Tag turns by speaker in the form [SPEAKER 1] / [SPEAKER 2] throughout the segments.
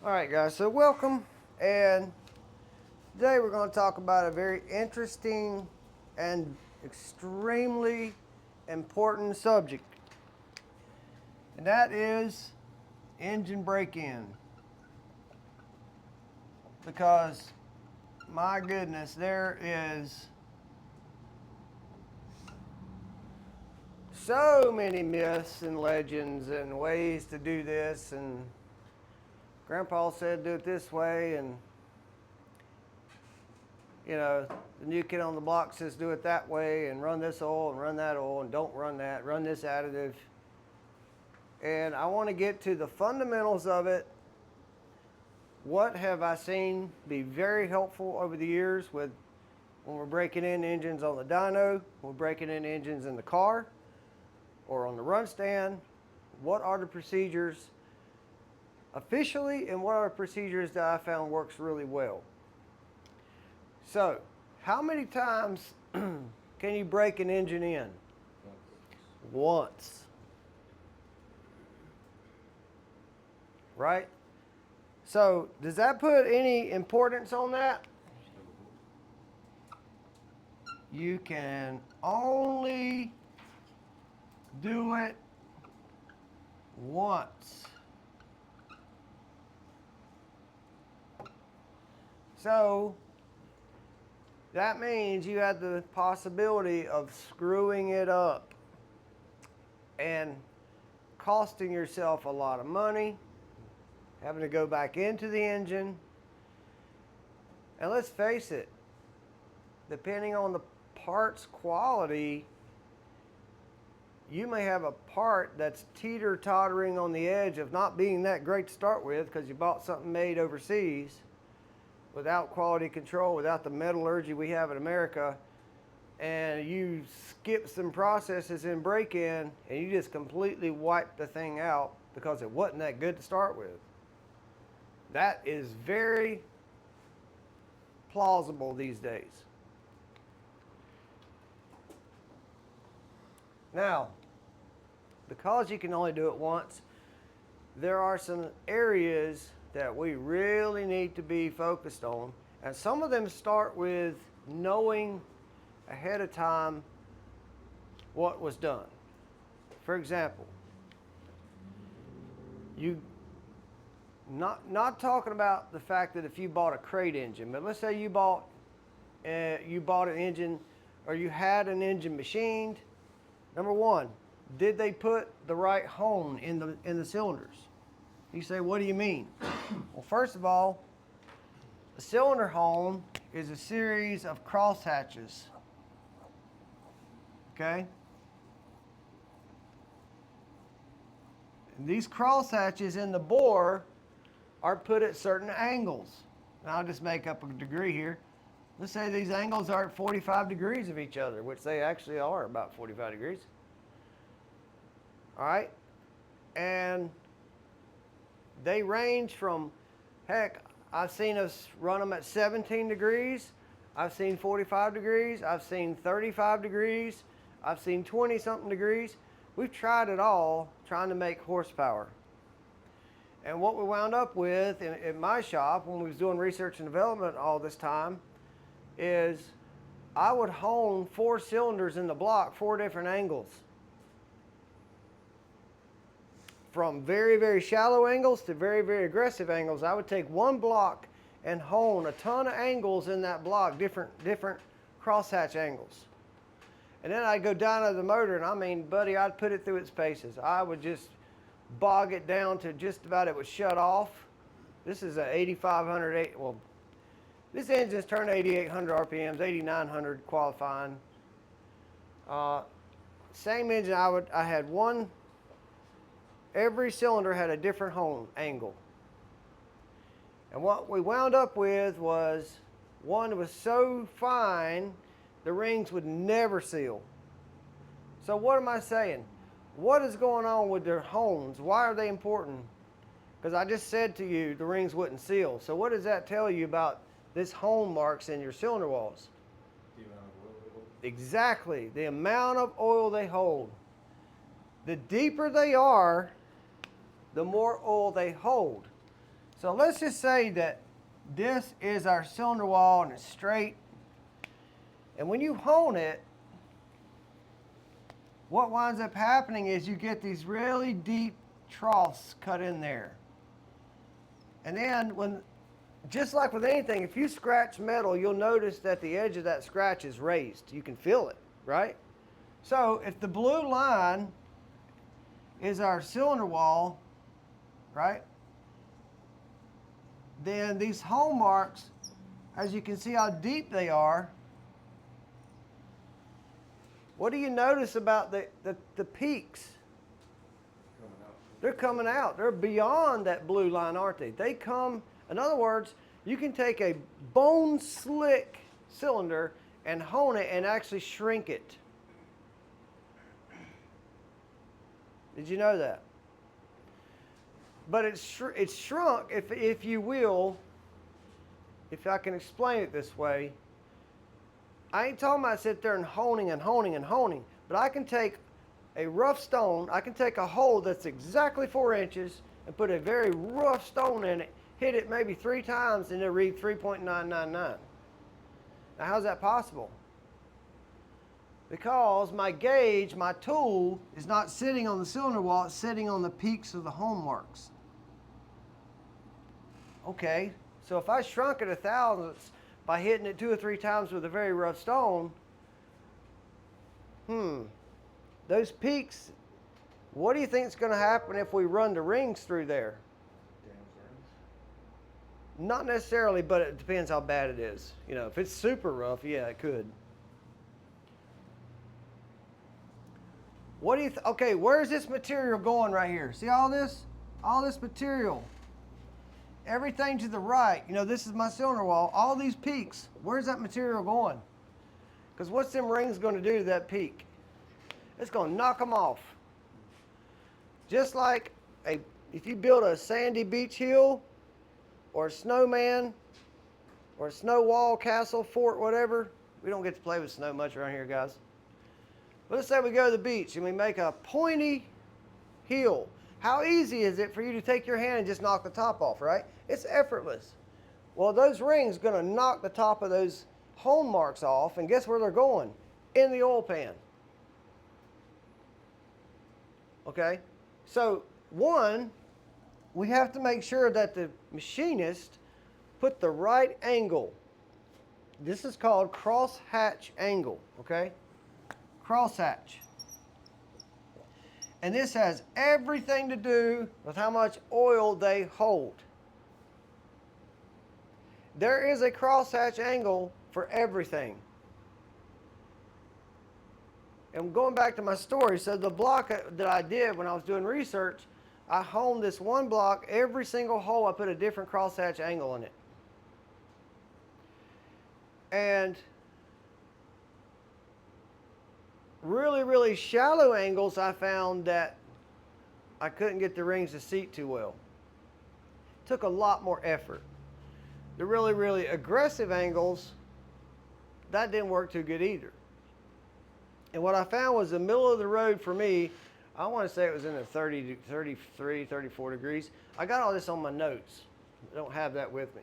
[SPEAKER 1] Alright guys, so welcome, and today we're going to talk about a very interesting and extremely important subject, and that is engine break-in. Because, my goodness, there is so many myths and legends and ways to do this, and Grandpa said do it this way, and you know, the new kid on the block says do it that way, and run this oil and run that oil, and don't run that, run this additive. And I want to get to the fundamentals of it. What have I seen be very helpful over the years with when we're breaking in engines on the dyno, when we're breaking in engines in the car, or on the run stand? What are the procedures officially, and what are the procedures that I found works really well? So, how many times can you break an engine in? Once. Right? So, does that put any importance on that? You can only do it once. So, that means you have the possibility of screwing it up and costing yourself a lot of money, having to go back into the engine. And let's face it, depending on the part's quality, you may have a part that's teeter-tottering on the edge of not being that great to start with because you bought something made overseas without quality control, without the metallurgy we have in America, and you skip some processes in break-in and you just completely wipe the thing out because it wasn't that good to start with. That is very plausible these days. Now, because you can only do it once, there are some areas that we really need to be focused on, and some of them start with knowing ahead of time what was done. For example, you not talking about the fact that if you bought a crate engine, but let's say you bought an engine, or you had an engine machined. Number one, did they put the right hone in the cylinders? You say, what do you mean? Well, first of all, a cylinder hone is a series of cross hatches. Okay? And these cross hatches in the bore are put at certain angles. Now I'll just make up a degree here. Let's say these angles are at 45 degrees of each other, which they actually are about 45 degrees. All right? And they range from, heck, I've seen us run them at 17 degrees. I've seen 45 degrees. I've seen 35 degrees. I've seen 20-something degrees. We've tried it all trying to make horsepower. And what we wound up with in my shop when we was doing research and development all this time is I would hone 4 cylinders in the block, 4 different angles. From very, very shallow angles to very, very aggressive angles. I would take one block and hone a ton of angles in that block, different crosshatch angles. And then I'd go down to the motor, and I mean, buddy, I'd put it through its paces. I would just bog it down to just about it would shut off. This is a 8500, well, this engine's turned 8800 RPMs, 8900 qualifying. Same engine, I had one. Every cylinder had a different hone angle. And what we wound up with was one that was so fine, the rings would never seal. So what am I saying? What is going on with their hones? Why are they important? Because I just said to you the rings wouldn't seal. So what does that tell you about this hone marks in your cylinder walls?
[SPEAKER 2] The amount of oil they hold.
[SPEAKER 1] Exactly, the amount of oil they hold. The deeper they are, the more oil they hold. So let's just say that this is our cylinder wall and it's straight. And when you hone it, what winds up happening is you get these really deep troughs cut in there. And then just like with anything, if you scratch metal, you'll notice that the edge of that scratch is raised. You can feel it, right? So if the blue line is our cylinder wall, right? Then these home marks, as you can see how deep they are, what do you notice about the peaks?
[SPEAKER 2] Coming out.
[SPEAKER 1] They're coming out. They're beyond that blue line, aren't they? They come, in other words, you can take a bone slick cylinder and hone it and actually shrink it. Did you know that? But it's shrunk, if you will, if I can explain it this way. I ain't talking about sit there and honing and honing and honing, but I can take a rough stone, I can take a hole that's exactly 4 inches and put a very rough stone in it, hit it maybe 3 times, and it'll read 3.999. Now, how's that possible? Because my gauge, my tool, is not sitting on the cylinder wall, it's sitting on the peaks of the home marks. Okay, so if I shrunk it 1/1000th by hitting it 2 or 3 times with a very rough stone, those peaks, what do you think is going to happen if we run the rings through there?
[SPEAKER 2] Damage rings.
[SPEAKER 1] Not necessarily, but it depends how bad it is. You know, if it's super rough, yeah, it could. What do you okay, where's this material going right here? See all this? All this material. Everything to the right, you know, this is my cylinder wall. All these peaks, where's that material going? Because what's them rings going to do to that peak? It's going to knock them off. Just like if you build a sandy beach hill or a snowman or a snow wall, castle, fort, whatever. We don't get to play with snow much around here, guys. But let's say we go to the beach and we make a pointy hill. How easy is it for you to take your hand and just knock the top off, right? It's effortless. Well, those rings are going to knock the top of those hone marks off, and guess where they're going? In the oil pan. Okay? So, one, we have to make sure that the machinist put the right angle. This is called cross-hatch angle, okay? Cross-hatch. And this has everything to do with how much oil they hold. There is a crosshatch angle for everything. And going back to my story, so the block that I did when I was doing research, I honed this one block, every single hole I put a different crosshatch angle in it. And really, really shallow angles, I found that I couldn't get the rings to seat too well. It took a lot more effort. The really, really aggressive angles, that didn't work too good either. And what I found was the middle of the road for me, I want to say it was in the 30, 33, 34 degrees. I got all this on my notes. I don't have that with me.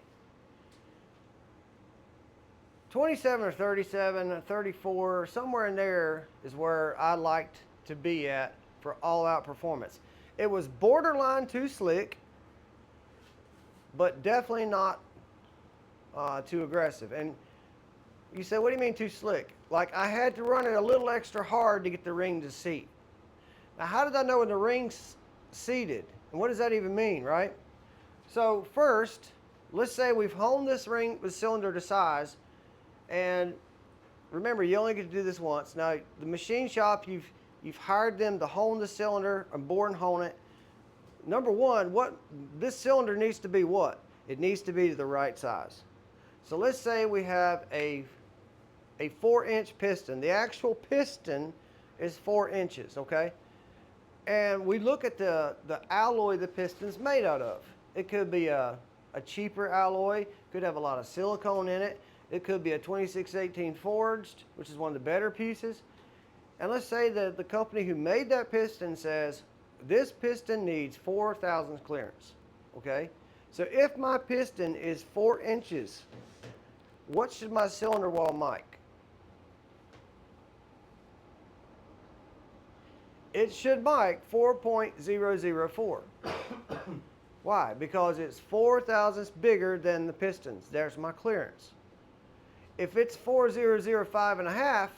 [SPEAKER 1] 27 or 37, or 34, somewhere in there is where I liked to be at for all-out performance. It was borderline too slick, but definitely not too aggressive. And you say, what do you mean too slick? Like I had to run it a little extra hard to get the ring to seat. Now, how did I know when the ring's seated? And what does that even mean, right? So first, let's say we've honed this ring with cylinder to size. And remember, you only get to do this once. Now, the machine shop, you've hired them to hone the cylinder and bore and hone it. Number one, what this cylinder needs to be what? It needs to be the right size. So let's say we have a 4-inch piston. The actual piston is 4 inches, okay? And we look at the alloy the piston's made out of. It could be a cheaper alloy, could have a lot of silicone in it. It could be a 2618 forged, which is one of the better pieces. And let's say that the company who made that piston says, this piston needs 4 thousandths clearance, okay? So if my piston is 4 inches, what should my cylinder wall mic? It should mic 4.004. Why? Because it's 4 thousandths bigger than the pistons. There's my clearance. If it's 4.005 and a half,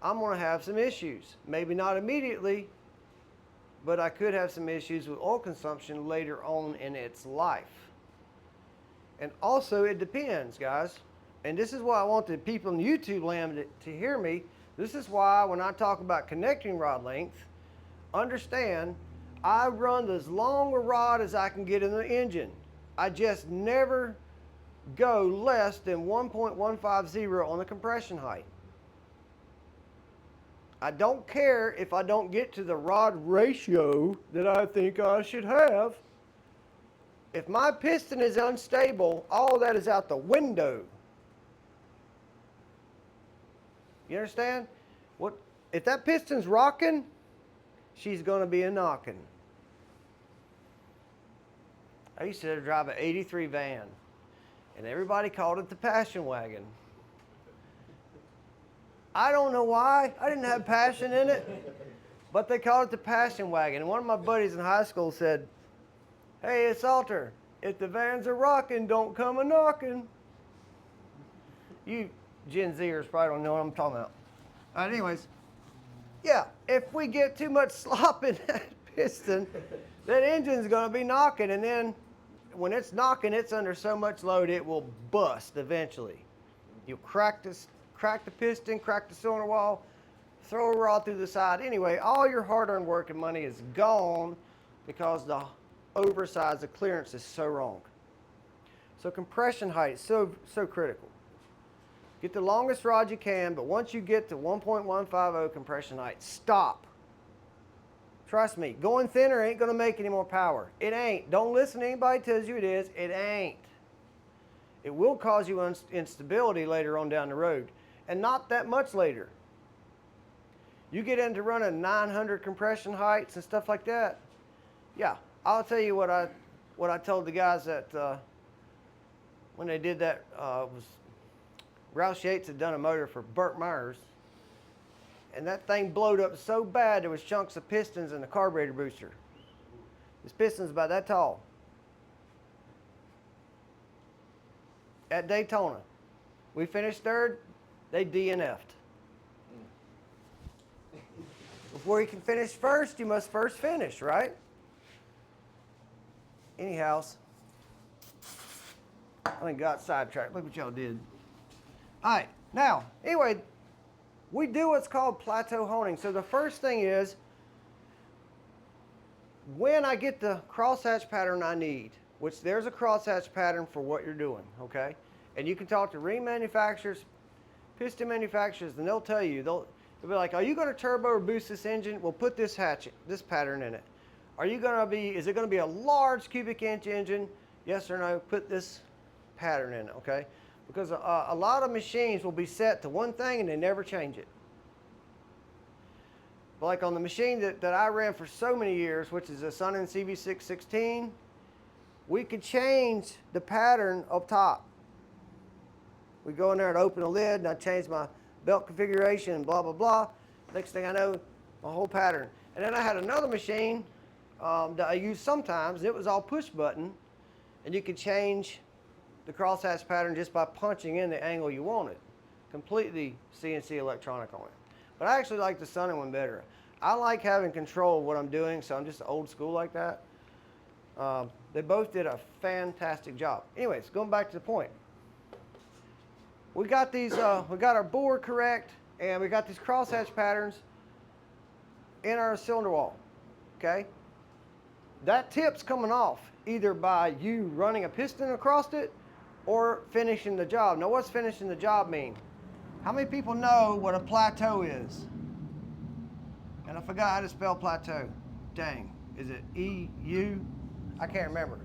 [SPEAKER 1] I'm going to have some issues. Maybe not immediately, but I could have some issues with oil consumption later on in its life. And also, it depends, guys. And this is why I want the people in YouTube land to hear me. This is why when I talk about connecting rod length, understand I run as long a rod as I can get in the engine. I just never go less than 1.150 on the compression height. I don't care if I don't get to the rod ratio that I think I should have. If my piston is unstable, all that is out the window. You understand? What if that piston's rocking? She's going to be a knocking. I used to drive an '83 van, and everybody called it the Passion Wagon. I don't know why. I didn't have passion in it, but they called it the Passion Wagon. And one of my buddies in high school said, "Hey, it's Salter. If the vans are rocking, don't come a knocking." You Gen Zers probably don't know what I'm talking about. All right, anyways, yeah, if we get too much slop in that piston, that engine's going to be knocking, and then when it's knocking, it's under so much load it will bust eventually. You'll crack the piston, crack the cylinder wall, throw a rod through the side. Anyway, all your hard-earned work and money is gone because the oversize, the clearance is so wrong. So compression height is so critical. Get the longest rod you can, but once you get to 1.150 compression height, stop. Trust me, going thinner ain't gonna make any more power. It ain't. Don't listen to anybody who tells you it is. It ain't. It will cause you instability later on down the road, and not that much later. You get into running 900 compression heights and stuff like that. Yeah, I'll tell you what I told the guys that when they did that was Roush Yates had done a motor for Burt Myers, and that thing blowed up so bad there was chunks of pistons in the carburetor booster. This piston's about that tall. At Daytona, we finished third, they DNF'd. Before you can finish first, you must first finish, right? Anyhow, I think got sidetracked. Look what y'all did. All right, now, anyway, we do what's called plateau honing. So the first thing is, when I get the crosshatch pattern I need, which there's a crosshatch pattern for what you're doing, okay? And you can talk to ring manufacturers, piston manufacturers, and they'll tell you, they'll be like, are you going to turbo or boost this engine? We'll put this pattern in it. Is it going to be a large cubic inch engine? Yes or no? Put this pattern in it, okay? Because a lot of machines will be set to one thing and they never change it. But like on the machine that I ran for so many years, which is a Sun CV616, we could change the pattern up top. We go in there and open the lid, and I change my belt configuration and blah, blah, blah. Next thing I know, my whole pattern. And then I had another machine that I use sometimes, and it was all push button, and you could change the crosshatch pattern just by punching in the angle you wanted. Completely CNC electronic on it. But I actually like the Sun one better. I like having control of what I'm doing, so I'm just old school like that. They both did a fantastic job. Anyways, going back to the point. We got these, we got our bore correct, and we got these crosshatch patterns in our cylinder wall, okay? That tip's coming off either by you running a piston across it or finishing the job. Now, what's finishing the job mean? How many people know what a plateau is? And I forgot how to spell plateau. Dang, is it E-U? I can't remember.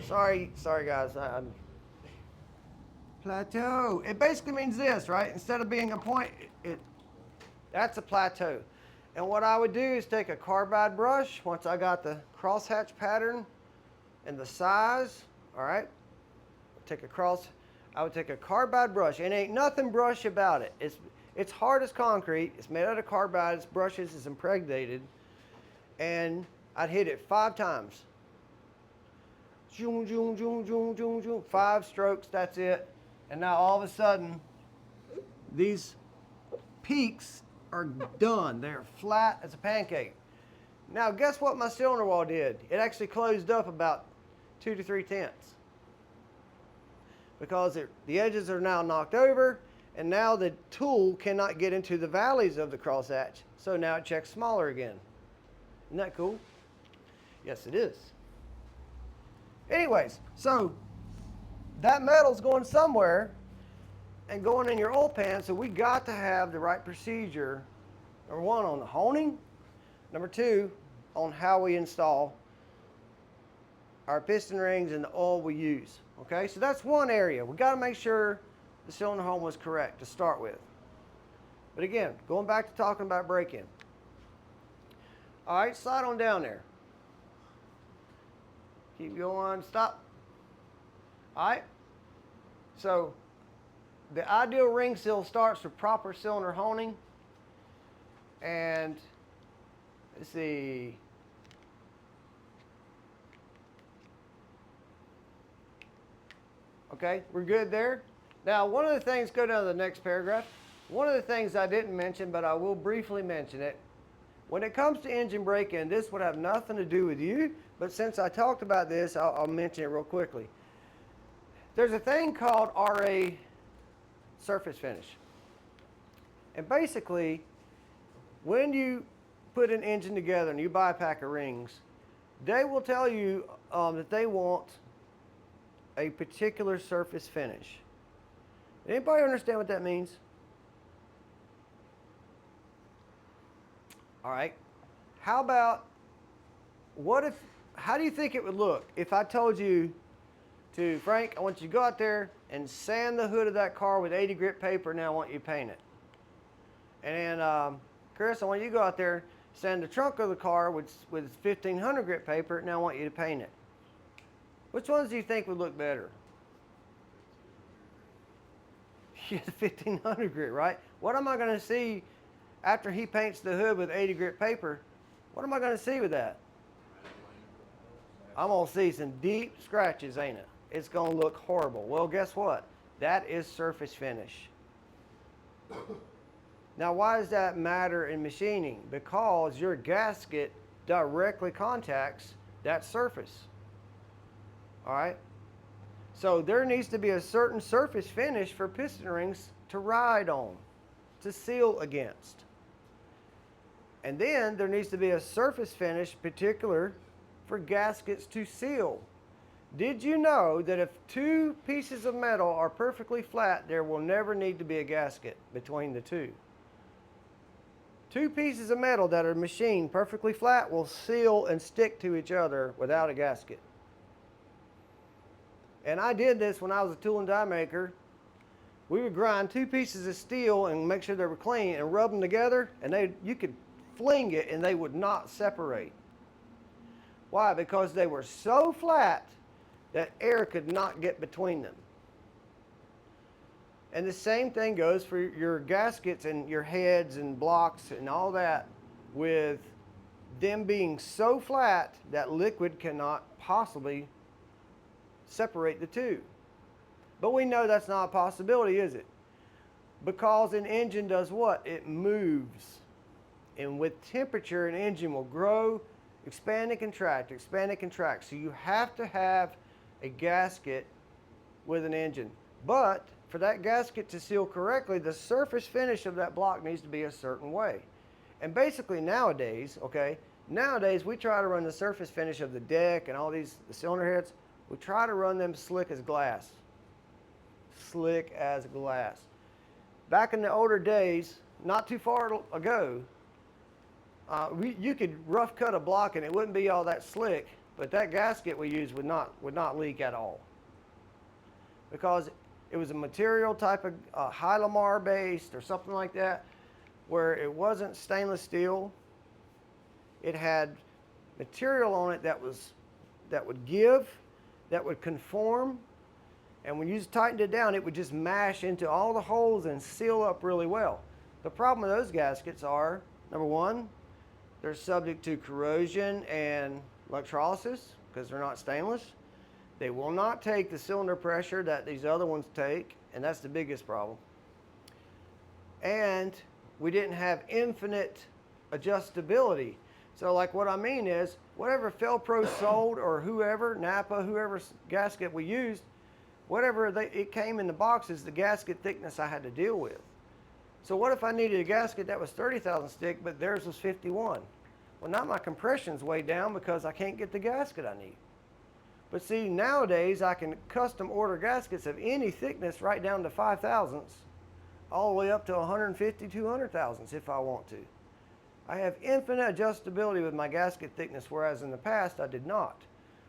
[SPEAKER 1] Sorry guys. Plateau. It basically means this, right? Instead of being a point, that's a plateau. And what I would do is take a carbide brush, once I got the crosshatch pattern and the size, all right, I would take a carbide brush, and ain't nothing brush about it. It's hard as concrete, it's made out of carbide, it's brushes, it's impregnated, and I'd hit it 5 times. Zoom, zoom, zoom, zoom, zoom, zoom. 5 strokes, that's it. And now all of a sudden, these peaks are done. They're flat as a pancake. Now guess what my cylinder wall did? It actually closed up about 2 to 3 tenths. Because the edges are now knocked over, and now the tool cannot get into the valleys of the crosshatch. So now it checks smaller again. Isn't that cool? Yes, it is. Anyways, so that metal's going somewhere and going in your oil pan, so we got to have the right procedure. Number 1, on the honing. Number 2, on how we install our piston rings and the oil we use. Okay, so that's one area. We got to make sure the cylinder hone was correct to start with. But again, going back to talking about break-in. All right, slide on down there. Keep going, stop. All right, so the ideal ring seal starts with proper cylinder honing. And let's see. Okay, we're good there. Now, one of the things, go down to the next paragraph. One of the things I didn't mention, but I will briefly mention it. When it comes to engine break-in, this would have nothing to do with you, but since I talked about this, I'll mention it real quickly. There's a thing called RA surface finish. And basically, when you put an engine together and you buy a pack of rings, they will tell you that they want a particular surface finish. Anybody understand what that means? All right. How about, how do you think it would look if I told you to, Frank, I want you to go out there and sand the hood of that car with 80 grit paper, now I want you to paint it. And then, Chris, I want you to go out there, sand the trunk of the car with 1500 grit paper, now I want you to paint it. Which ones do you think would look better? Yeah, 1500 grit, right? What am I going to see after he paints the hood with 80 grit paper? What am I going to see with that? I'm going to see some deep scratches, ain't it? It's going to look horrible. Well, guess what? That is surface finish. Now, why does that matter in machining? Because your gasket directly contacts that surface. All right? So there needs to be a certain surface finish for piston rings to ride on, to seal against. And then there needs to be a surface finish particular for gaskets to seal. Did you know that if 2 pieces of metal are perfectly flat, there will never need to be a gasket between the 2? 2 pieces of metal that are machined perfectly flat will seal and stick to each other without a gasket. And I did this when I was a tool and die maker. We would grind 2 pieces of steel and make sure they were clean and rub them together, and you could fling it and they would not separate. Why? Because they were so flat that air could not get between them. And the same thing goes for your gaskets and your heads and blocks and all that, with them being so flat that liquid cannot possibly separate the 2. But we know that's not a possibility, is it? Because an engine does what? It moves. And with temperature, an engine will grow, expand and contract, expand and contract. So you have to have a gasket with an engine. But for that gasket to seal correctly, the surface finish of that block needs to be a certain way. And basically nowadays, okay, nowadays we try to run the surface finish of the deck and all these, the cylinder heads, we try to run them slick as glass. Slick as glass. Back in the older days, not too far ago, you could rough cut a block and it wouldn't be all that slick, but that gasket we used would not leak at all. Because it was a material type of Hylamar based or something like that, where it wasn't stainless steel. It had material on it that that would give, that would conform, and when you just tightened it down, it would just mash into all the holes and seal up really well. The problem with those gaskets are, number one, they're subject to corrosion and electrolysis because they're not stainless. They will not take the cylinder pressure that these other ones take, and that's the biggest problem. And we didn't have infinite adjustability. So like what I mean is, whatever Felpro sold or whoever, Napa, whoever's gasket we used, whatever it came in the box is the gasket thickness I had to deal with. So what if I needed a gasket that was 30,000 stick, but theirs was 51? Well, now my compression's way down because I can't get the gasket I need. But see, nowadays I can custom order gaskets of any thickness right down to 5 thousandths, all the way up to 150, 200 thousandths if I want to. I have infinite adjustability with my gasket thickness, whereas in the past I did not.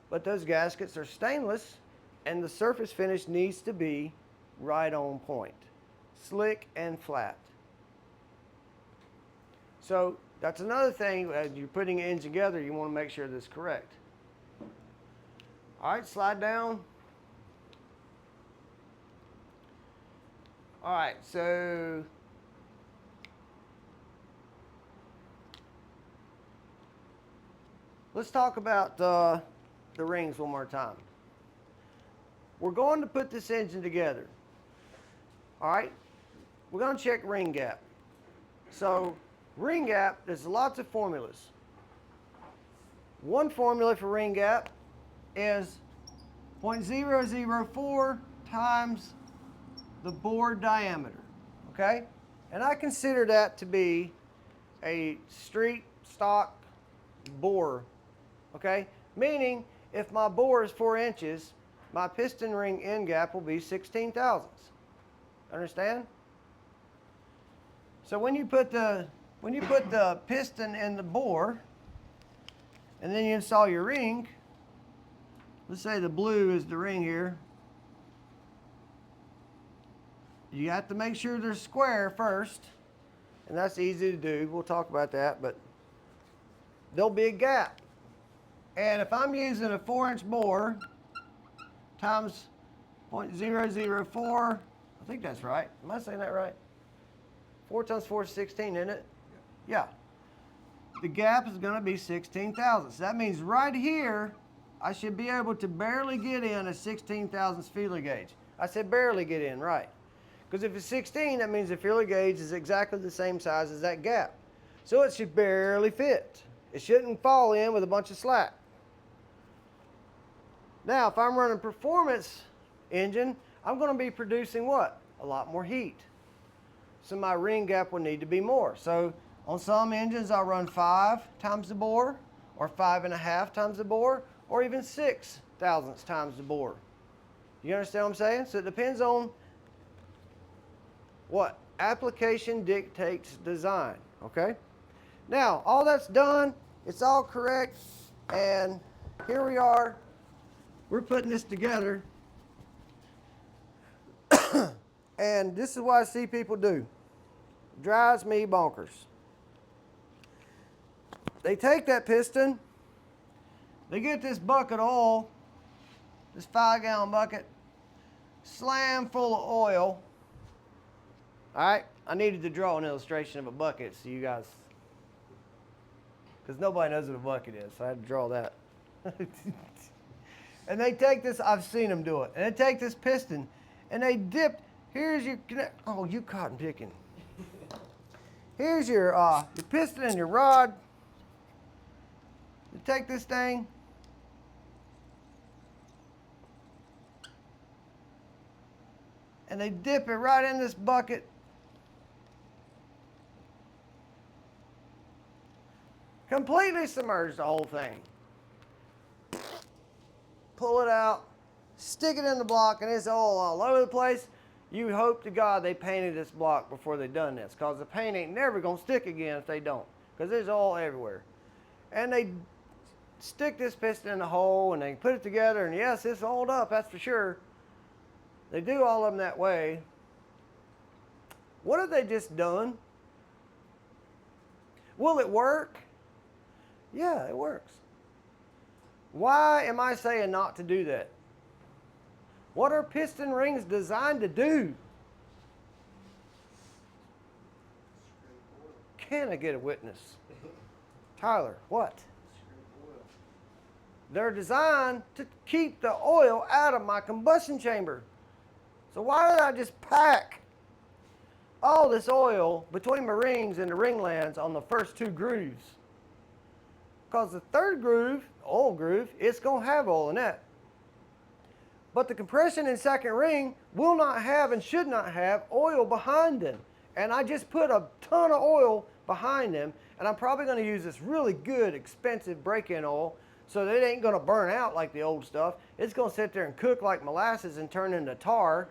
[SPEAKER 1] But those gaskets are stainless, and the surface finish needs to be right on point, slick and flat. So that's another thing, as you're putting an engine together, you want to make sure this is correct. All right, slide down. All right, so let's talk about the rings one more time. We're going to put this engine together. All right, we're going to check ring gap. So ring gap, there's lots of formulas. One formula for ring gap is 0.004 times the bore diameter, okay? And I consider that to be a street stock bore, okay? Meaning, if my bore is 4 inches, my piston ring end gap will be 16 thousandths. Understand? So when you put the piston in the bore, and then you install your ring, let's say the blue is the ring here. You have to make sure they're square first, and that's easy to do. We'll talk about that, but there'll be a gap. And if I'm using a 4-inch bore times 0.004, I think that's right. Am I saying that right? 4 times 4 is 16, isn't it? Yeah. The gap is going to be 16 thousandths. That means right here, I should be able to barely get in a 16 thousandths feeler gauge. I said barely get in, right? Because if it's 16, that means the feeler gauge is exactly the same size as that gap. So it should barely fit. It shouldn't fall in with a bunch of slack. Now, if I'm running performance engine, I'm going to be producing what? A lot more heat. So my ring gap will need to be more. So on some engines, I'll run 5 times the bore, or 5.5 times the bore, or even 6 thousandths times the bore. You understand what I'm saying? So it depends on what? Application dictates design, okay? Now, all that's done, it's all correct, and here we are. We're putting this together, and this is what I see people do. Drives me bonkers. They take that piston, they get this bucket of oil, this 5-gallon bucket, slam full of oil. All right, I needed to draw an illustration of a bucket so you guys, because nobody knows what a bucket is, so I had to draw that. And they take this, I've seen them do it, and they take this piston and they dip, here's your, oh, you cotton picking. Here's your piston and your rod. You take this thing, and they dip it right in this bucket. Completely submerge the whole thing. Pull it out, stick it in the block, and it's all over the place. You hope to God they painted this block before they done this, because the paint ain't never going to stick again if they don't, because there's oil everywhere. And they stick this piston in the hole, and they put it together, and yes, it's oiled up, that's for sure. They do all of them that way. What have they just done? Will it work? Yeah, it works. Why am I saying not to do that? What are piston rings designed to do? Can I get a witness? Tyler, what? They're designed to keep the oil out of my combustion chamber. So why did I just pack all this oil between my rings and the ring lands on the first two grooves? Because the third groove, oil groove, it's going to have oil in that. But the compression and second ring will not have and should not have oil behind them. And I just put a ton of oil behind them. And I'm probably going to use this really good, expensive break-in oil so that it ain't going to burn out like the old stuff. It's going to sit there and cook like molasses and turn into tar.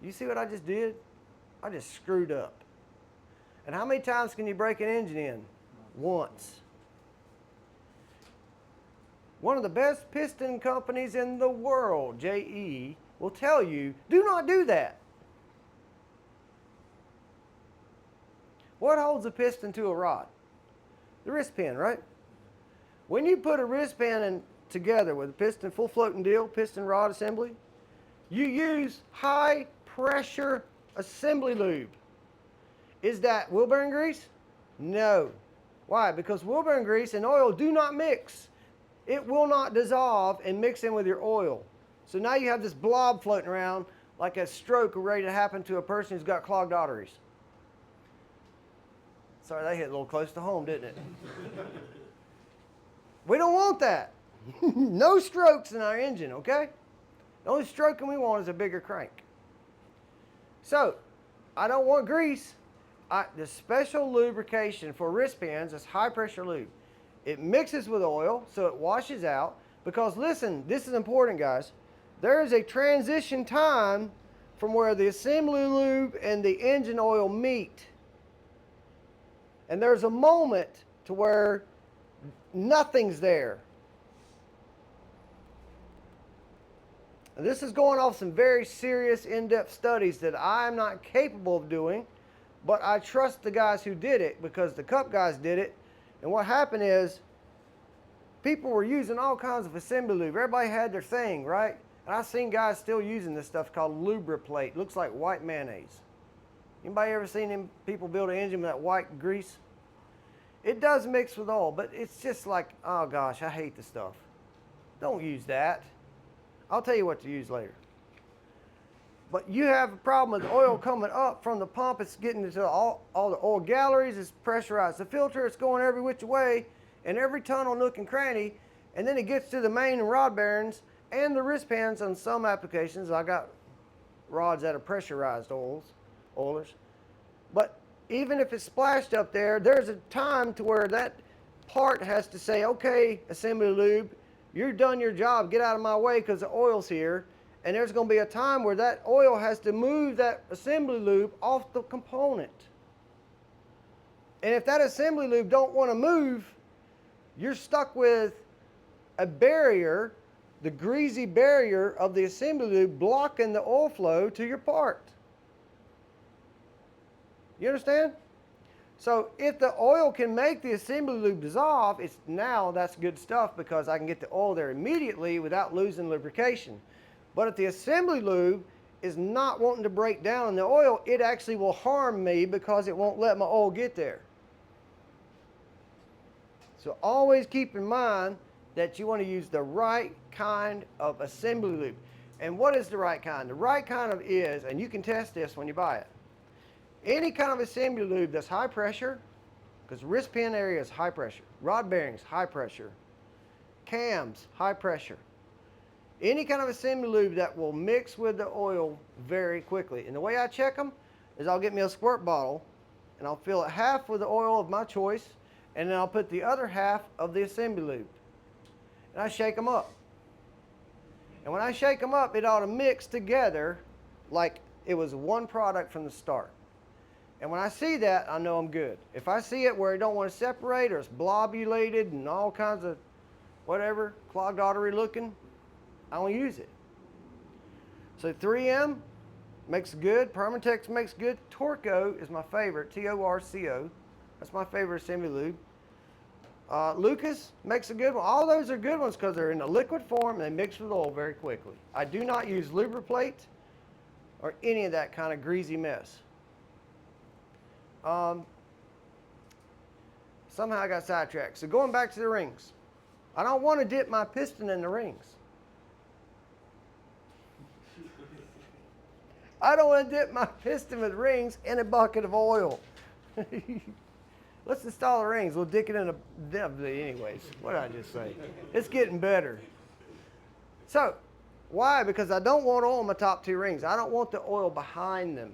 [SPEAKER 1] You see what I just did? I just screwed up. And how many times can you break an engine in? Once. One of the best piston companies in the world, JE, will tell you, do not do that. What holds a piston to a rod? The wrist pin, right? When you put a wrist pin in together with a piston, full floating deal, piston rod assembly, you use high pressure assembly lube. Is that wheel bearing grease? No. Why? Because wheel bearing grease and oil do not mix. It will not dissolve and mix in with your oil. So now you have this blob floating around like a stroke ready to happen to a person who's got clogged arteries. Sorry, that hit a little close to home, didn't it? We don't want that. No strokes in our engine, okay? The only stroking we want is a bigger crank. So, I don't want grease. The special lubrication for wrist pins is high pressure lube. It mixes with oil, so it washes out. Because listen, this is important, guys. There is a transition time from where the assembly lube and the engine oil meet. And there's a moment to where nothing's there. And this is going off some very serious in-depth studies that I'm not capable of doing, but I trust the guys who did it because the Cup guys did it. And what happened is people were using all kinds of assembly lube. Everybody had their thing, right? And I've seen guys still using this stuff called Lubriplate. It looks like white mayonnaise. Anybody ever seen them people build an engine with that white grease? It does mix with oil, but it's just like, oh gosh, I hate the stuff. Don't use that. I'll tell you what to use later. But you have a problem with oil coming up from the pump. It's getting into all the oil galleries. It's pressurized the filter. It's going every which way and every tunnel, nook, and cranny. And then it gets to the main and rod bearings and the wrist pans on some applications. I got rods that are pressurized oilers. But even if it's splashed up there, there's a time to where that part has to say, okay, assembly lube, you're done your job. Get out of my way because the oil's here. And there's going to be a time where that oil has to move that assembly lube off the component. And if that assembly lube don't want to move, you're stuck with a barrier, the greasy barrier of the assembly lube blocking the oil flow to your part. You understand? So if the oil can make the assembly lube dissolve, that's good stuff because I can get the oil there immediately without losing lubrication. But if the assembly lube is not wanting to break down in the oil, it actually will harm me because it won't let my oil get there. So always keep in mind that you want to use the right kind of assembly lube. And what is the right kind? The right kind of is, and you can test this when you buy it, any kind of assembly lube that's high pressure, because wrist pin area is high pressure, rod bearings, high pressure, cams, high pressure. Any kind of assembly lube that will mix with the oil very quickly. And the way I check them is I'll get me a squirt bottle and I'll fill it half with the oil of my choice and then I'll put the other half of the assembly lube. And I shake them up. And when I shake them up, it ought to mix together like it was one product from the start. And when I see that, I know I'm good. If I see it where it don't want to separate or it's blobulated and all kinds of whatever, clogged artery looking, I don't use it. So 3M makes good. Permatex makes good. Torco is my favorite. Torco. That's my favorite assembly lube. Lucas makes a good one. All those are good ones because they're in a liquid form and they mix with oil very quickly. I do not use Lubriplate or any of that kind of greasy mess. Somehow I got sidetracked. So going back to the rings. I don't want to dip my piston in the rings. I don't want to dip my piston with rings in a bucket of oil. Let's install the rings. We'll dip it in anyways. What did I just say? It's getting better. So, why? Because I don't want oil in my top two rings. I don't want the oil behind them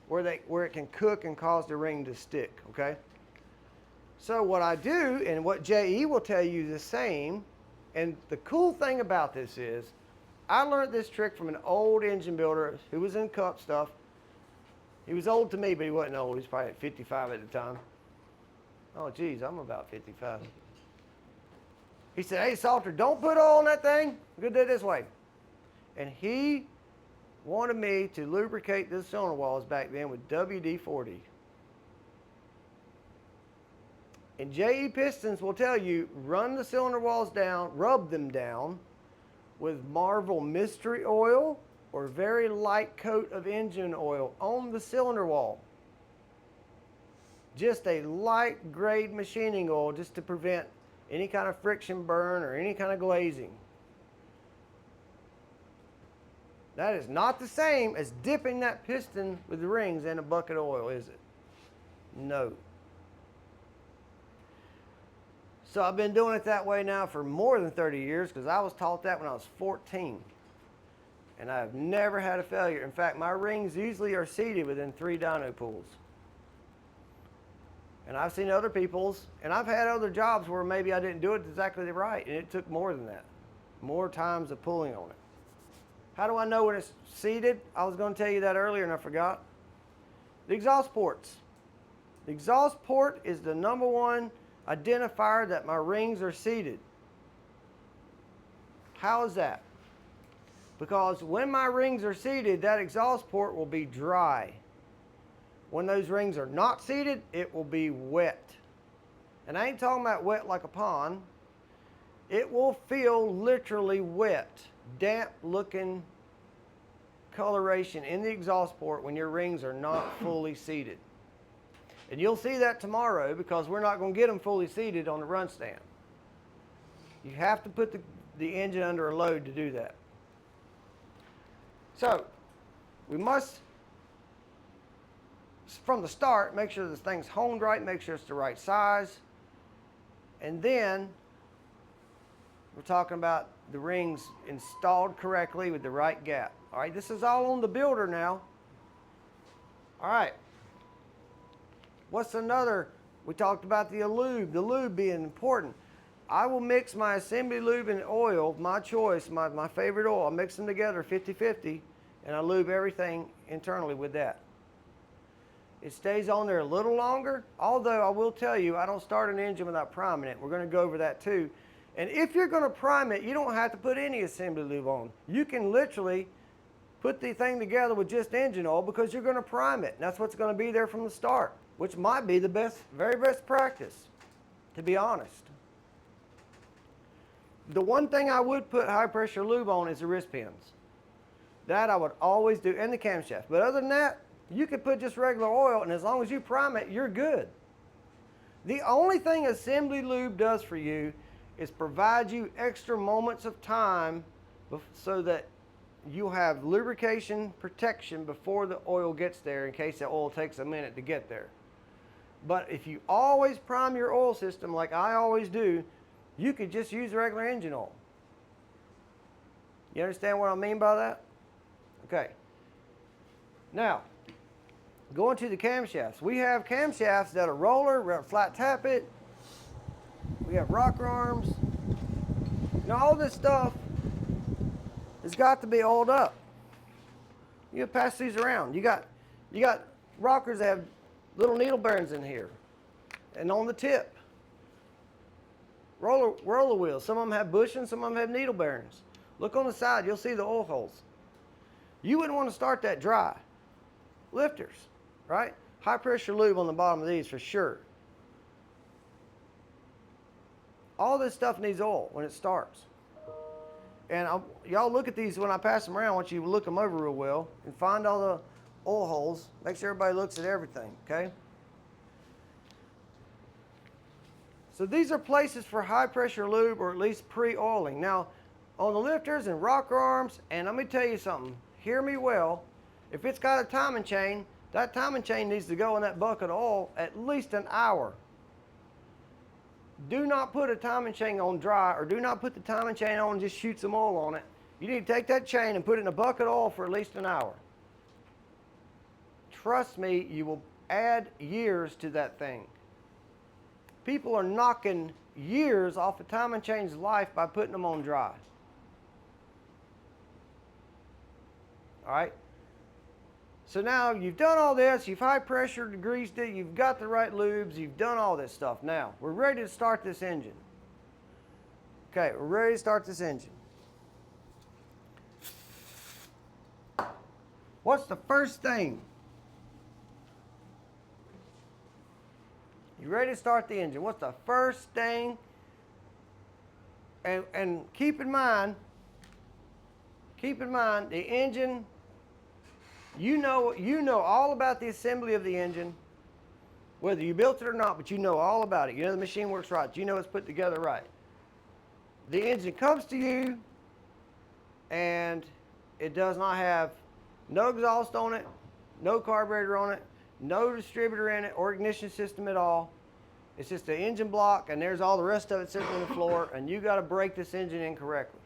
[SPEAKER 1] where it can cook and cause the ring to stick, okay? So what I do, and what JE will tell you the same, and the cool thing about this is, I learned this trick from an old engine builder who was in cup stuff. He was old to me, but he wasn't old. He was probably 55 at the time. Oh, geez, I'm about 55. He said, hey, Salter, don't put oil on that thing. We're going to do it this way. And he wanted me to lubricate the cylinder walls back then with WD-40. And JE Pistons will tell you, run the cylinder walls down, rub them down with Marvel Mystery Oil or very light coat of engine oil on the cylinder wall. Just a light grade machining oil just to prevent any kind of friction burn or any kind of glazing. That is not the same as dipping that piston with the rings in a bucket of oil, is it? No. So I've been doing it that way now for more than 30 years because I was taught that when I was 14. And I've never had a failure. In fact, my rings usually are seated within 3 dyno pulls. And I've seen other people's, and I've had other jobs where maybe I didn't do it exactly right, and it took more than that. More times of pulling on it. How do I know when it's seated? I was going to tell you that earlier and I forgot. The exhaust ports. The exhaust port is the #1 identifier that my rings are seated. How is that? Because when my rings are seated, that exhaust port will be dry. When those rings are not seated, it will be wet. And I ain't talking about wet like a pond. It will feel literally wet, damp looking coloration in the exhaust port when your rings are not fully seated. And you'll see that tomorrow because we're not going to get them fully seated on the run stand. You have to put the engine under a load to do that. So, we must, from the start, make sure this thing's honed right, make sure it's the right size. And then, we're talking about the rings installed correctly with the right gap. All right, this is all on the builder now. All right. What's another? We talked about the lube being important. I will mix my assembly lube and oil, my choice, my favorite oil. I'll mix them together 50-50, and I lube everything internally with that. It stays on there a little longer, although I will tell you, I don't start an engine without priming it. We're going to go over that too. And if you're going to prime it, you don't have to put any assembly lube on. You can literally put the thing together with just engine oil because you're going to prime it. And that's what's going to be there from the start, which might be the best, very best practice, to be honest. The one thing I would put high pressure lube on is the wrist pins. That I would always do, and the camshaft. But other than that, you could put just regular oil, and as long as you prime it, you're good. The only thing assembly lube does for you is provide you extra moments of time so that you'll have lubrication protection before the oil gets there in case the oil takes a minute to get there. But if you always prime your oil system like I always do, you could just use regular engine oil. You understand what I mean by that? Okay. Now, going to the camshafts. We have camshafts that are roller, we have flat tappet, we have rocker arms. Now all this stuff has got to be oiled up. You can pass these around. You got rockers that have little needle bearings in here and on the tip. Roller wheels. Some of them have bushings, some of them have needle bearings. Look on the side, you'll see the oil holes. You wouldn't want to start that dry. Lifters, right? High pressure lube on the bottom of these for sure. All this stuff needs oil when it starts. And y'all look at these when I pass them around. I want you to look them over real well and find all the oil holes. Make sure everybody looks at everything, okay? So these are places for high pressure lube or at least pre-oiling. Now, on the lifters and rocker arms, and let me tell you something, hear me well, if it's got a timing chain, that timing chain needs to go in that bucket of oil at least an hour. Do not put a timing chain on dry, or do not put the timing chain on and just shoot some oil on it. You need to take that chain and put it in a bucket of oil for at least an hour. Trust me, you will add years to that thing. People are knocking years off a timing chain's life by putting them on dry. All right? So now you've done all this, you've high pressure degreased it, you've got the right lubes, you've done all this stuff. Now, we're ready to start this engine. Okay, we're ready to start this engine. What's the first thing? You ready to start the engine? What's the first thing? And keep in mind, the engine, you know all about the assembly of the engine, whether you built it or not, but you know all about it. You know the machine works right. You know it's put together right. The engine comes to you, and it does not have no exhaust on it, no carburetor on it, no distributor in it or ignition system at all. It's just an engine block, and there's all the rest of it sitting on the floor, and you got to break this engine in correctly.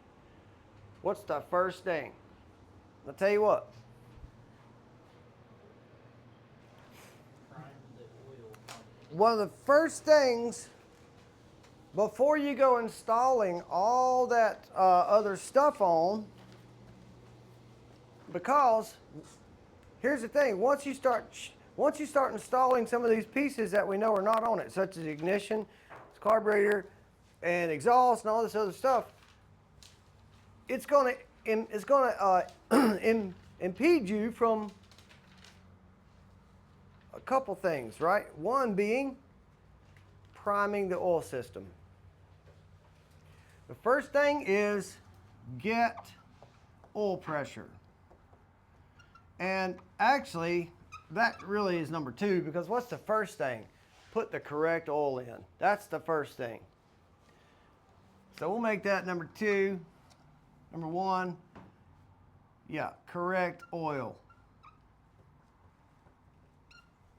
[SPEAKER 1] What's the first thing? I'll tell you what. One of the first things before you go installing all that other stuff on, because here's the thing, once you start installing some of these pieces that we know are not on it, such as ignition, carburetor, and exhaust, and all this other stuff, it's going to impede you from a couple things, right? One being priming the oil system. The first thing is get oil pressure. And actually, that really is number two, because what's the first thing? Put the correct oil in. That's the first thing. So we'll make that number two. Number one, yeah, correct oil.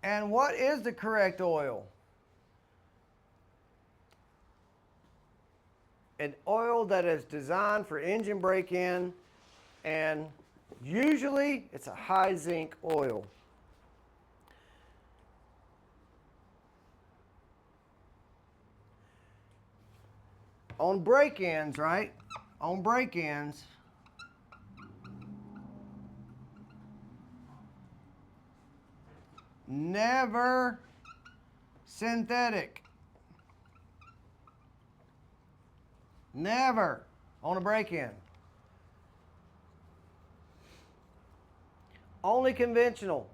[SPEAKER 1] And what is the correct oil? An oil that is designed for engine break-in, and usually it's a high zinc oil. On break-ins, right? On break-ins, never synthetic. Never on a break-in. Only conventional.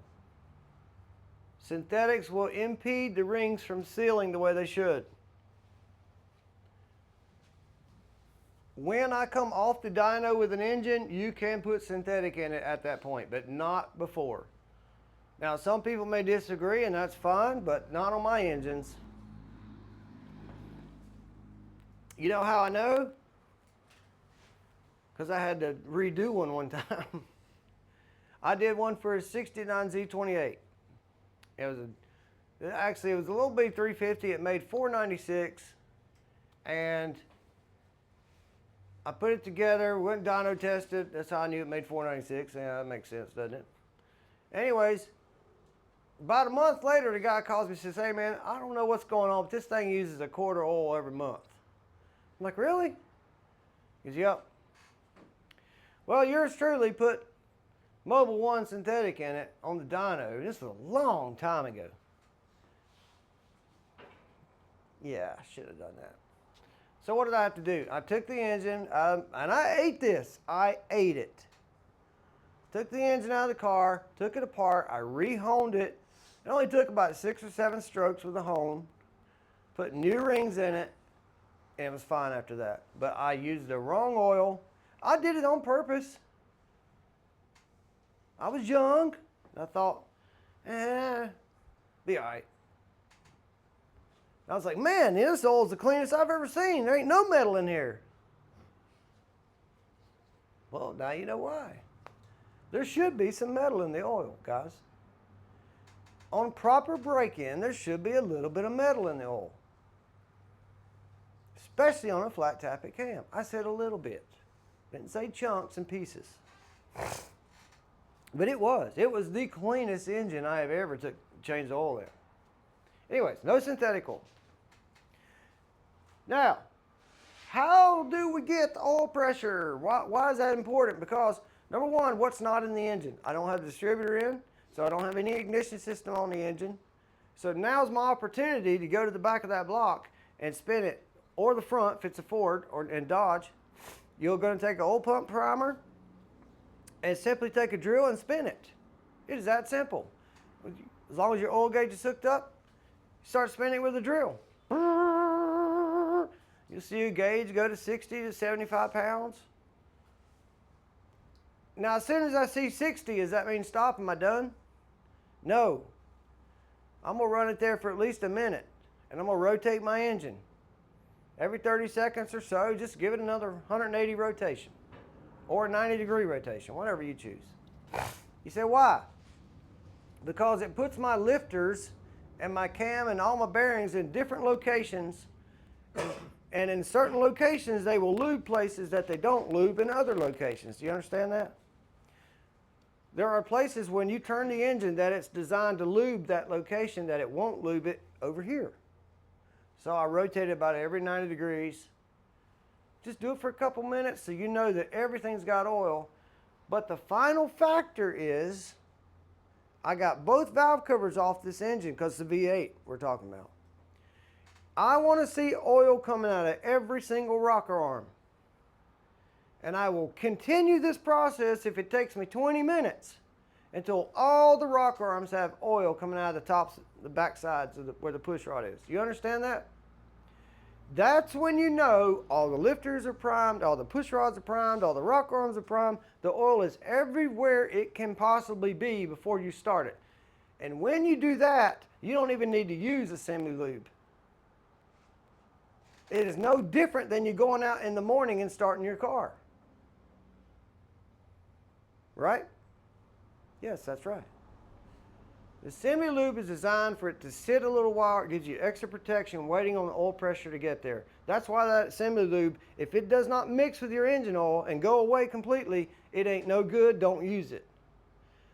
[SPEAKER 1] Synthetics will impede the rings from sealing the way they should. When I come off the dyno with an engine, you can put synthetic in it at that point, but not before. Now, some people may disagree, and that's fine, but not on my engines. You know how I know? Because I had to redo one time. I did one for a 69 Z28. It was a little B350. It made 496, and I put it together, went dyno tested. That's how I knew it made 496. Yeah, that makes sense, doesn't it? Anyways, about a month later, the guy calls me and says, "Hey man, I don't know what's going on, but this thing uses a quart of oil every month." I'm like, "Really?" He goes, "Yep." Well, yours truly put Mobil 1 synthetic in it on the dyno. This was a long time ago. Yeah, I should have done that. So what did I have to do? I took the engine, and I ate this. I ate it. Took the engine out of the car, took it apart, I re-honed it. It only took about 6 or 7 strokes with a hone. Put new rings in it, and it was fine after that. But I used the wrong oil. I did it on purpose. I was young. And I thought, be all right. I was like, man, this oil's the cleanest I've ever seen. There ain't no metal in here. Well, now you know why. There should be some metal in the oil, guys. On proper break-in, there should be a little bit of metal in the oil. Especially on a flat tappet cam. I said a little bit. Didn't say chunks and pieces. But it was. It was the cleanest engine I have ever changed the oil in. Anyways, no synthetic oil. Now, how do we get the oil pressure? Why is that important? Because, number one, what's not in the engine? I don't have the distributor in, so I don't have any ignition system on the engine. So now's my opportunity to go to the back of that block and spin it, or the front if it's a Ford and Dodge. You're going to take an oil pump primer and simply take a drill and spin it. It is that simple. As long as your oil gauge is hooked up, you start spinning with a drill. You'll see your gauge go to 60 to 75 pounds. Now, as soon as I see 60, does that mean stop? Am I done? No. I'm going to run it there for at least a minute, and I'm going to rotate my engine. Every 30 seconds or so, just give it another 180 rotation or a 90-degree rotation, whatever you choose. You say, why? Because it puts my lifters and my cam and all my bearings in different locations, and in certain locations, they will lube places that they don't lube in other locations. Do you understand that? There are places when you turn the engine that it's designed to lube that location that it won't lube it over here. So I rotate it about every 90 degrees. Just do it for a couple minutes so you know that everything's got oil. But the final factor is I got both valve covers off this engine because it's the V8 we're talking about. I want to see oil coming out of every single rocker arm. And I will continue this process if it takes me 20 minutes until all the rocker arms have oil coming out of the tops, the back sides of where the push rod is. You understand that? That's when you know all the lifters are primed, all the push rods are primed, all the rocker arms are primed. The oil is everywhere it can possibly be before you start it. And when you do that, you don't even need to use assembly lube. It is no different than you going out in the morning and starting your car. Right? Yes, that's right. The assembly lube is designed for it to sit a little while. It gives you extra protection waiting on the oil pressure to get there. That's why that assembly lube, if it does not mix with your engine oil and go away completely, it ain't no good. Don't use it.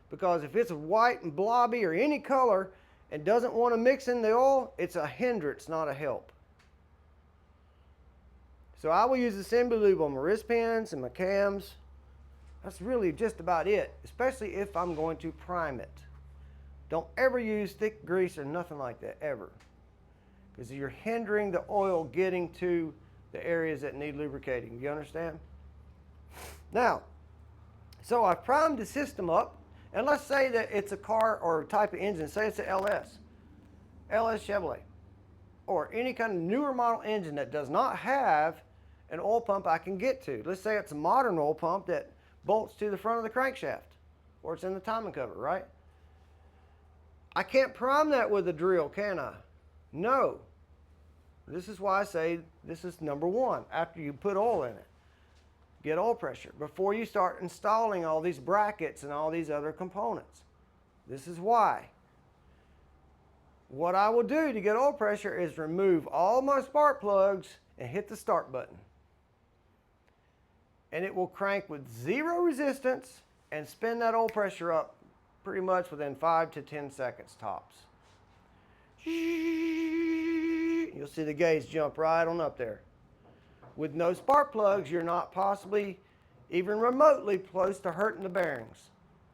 [SPEAKER 1] Because if it's white and blobby or any color and doesn't want to mix in the oil, it's a hindrance, not a help. So I will use assembly lube on my wrist pins and my cams. That's really just about it, especially if I'm going to prime it. Don't ever use thick grease or nothing like that, ever. Because you're hindering the oil getting to the areas that need lubricating. You understand? Now, so I've primed the system up, and let's say that it's a car or a type of engine. Say it's an LS Chevrolet, or any kind of newer model engine that does not have an oil pump I can get to. Let's say it's a modern oil pump that bolts to the front of the crankshaft, or it's in the timing cover, right? I can't prime that with a drill, can I? No. This is why I say this is number one. After you put oil in it, get oil pressure before you start installing all these brackets and all these other components. This is why. What I will do to get oil pressure is remove all my spark plugs and hit the start button. And it will crank with zero resistance and spin that oil pressure up pretty much within 5 to 10 seconds tops. You'll see the gauge jump right on up there. With no spark plugs, you're not possibly even remotely close to hurting the bearings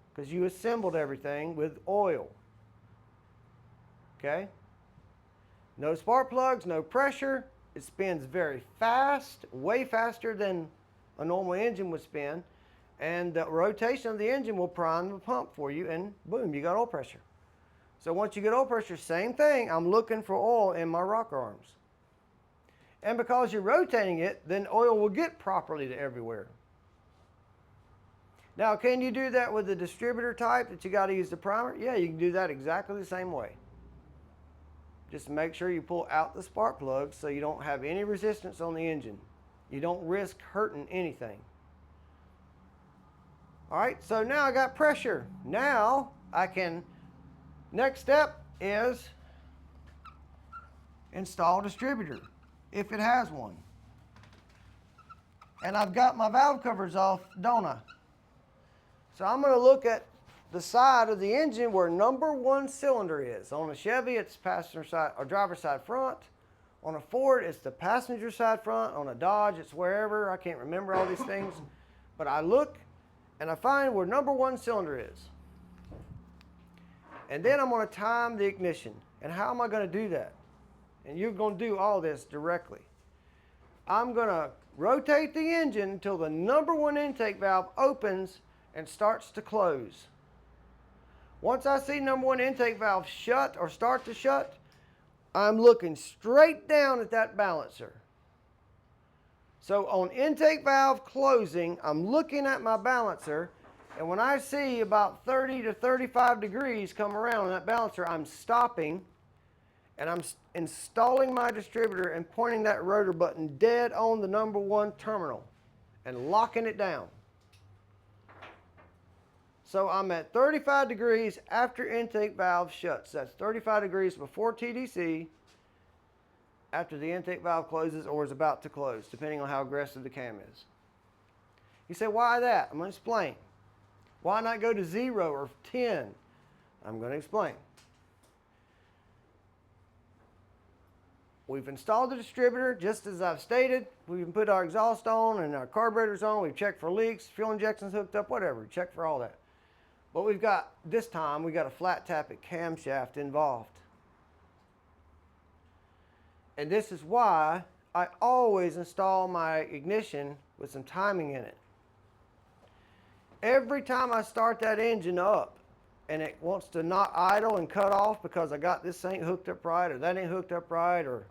[SPEAKER 1] because you assembled everything with oil. Okay? No spark plugs, no pressure. It spins very fast, way faster than a normal engine would spin, and the rotation of the engine will prime the pump for you, and boom, you got oil pressure. So once you get oil pressure, same thing, I'm looking for oil in my rocker arms. And because you're rotating it, then oil will get properly to everywhere. Now, can you do that with the distributor type that you got to use the primer? Yeah, you can do that exactly the same way. Just make sure you pull out the spark plugs so you don't have any resistance on the engine. You don't risk hurting anything. All right, so now I got pressure. Now I can, next step is install distributor, if it has one. And I've got my valve covers off, don't I? So I'm going to look at the side of the engine where number 1 cylinder is. On a Chevy, it's passenger side or driver side front. On a Ford, it's the passenger side front. On a Dodge, it's wherever. I can't remember all these things. But I look and I find where number 1 cylinder is. And then I'm going to time the ignition. And how am I going to do that? And you're going to do all this directly. I'm going to rotate the engine until the number 1 intake valve opens and starts to close. Once I see number 1 intake valve shut or start to shut, I'm looking straight down at that balancer. So on intake valve closing, I'm looking at my balancer, and when I see about 30 to 35 degrees come around on that balancer, I'm stopping, and I'm installing my distributor and pointing that rotor button dead on the number 1 terminal and locking it down. So I'm at 35 degrees after intake valve shuts. That's 35 degrees before TDC, after the intake valve closes or is about to close, depending on how aggressive the cam is. You say, why that? I'm going to explain. Why not go to 0 or 10? I'm going to explain. We've installed the distributor, just as I've stated. We've put our exhaust on and our carburetors on. We've checked for leaks, fuel injections hooked up, whatever. Check for all that. But we've got, this time, we've got a flat tappet camshaft involved. And this is why I always install my ignition with some timing in it. Every time I start that engine up and it wants to not idle and cut off because I got this ain't hooked up right or that ain't hooked up right or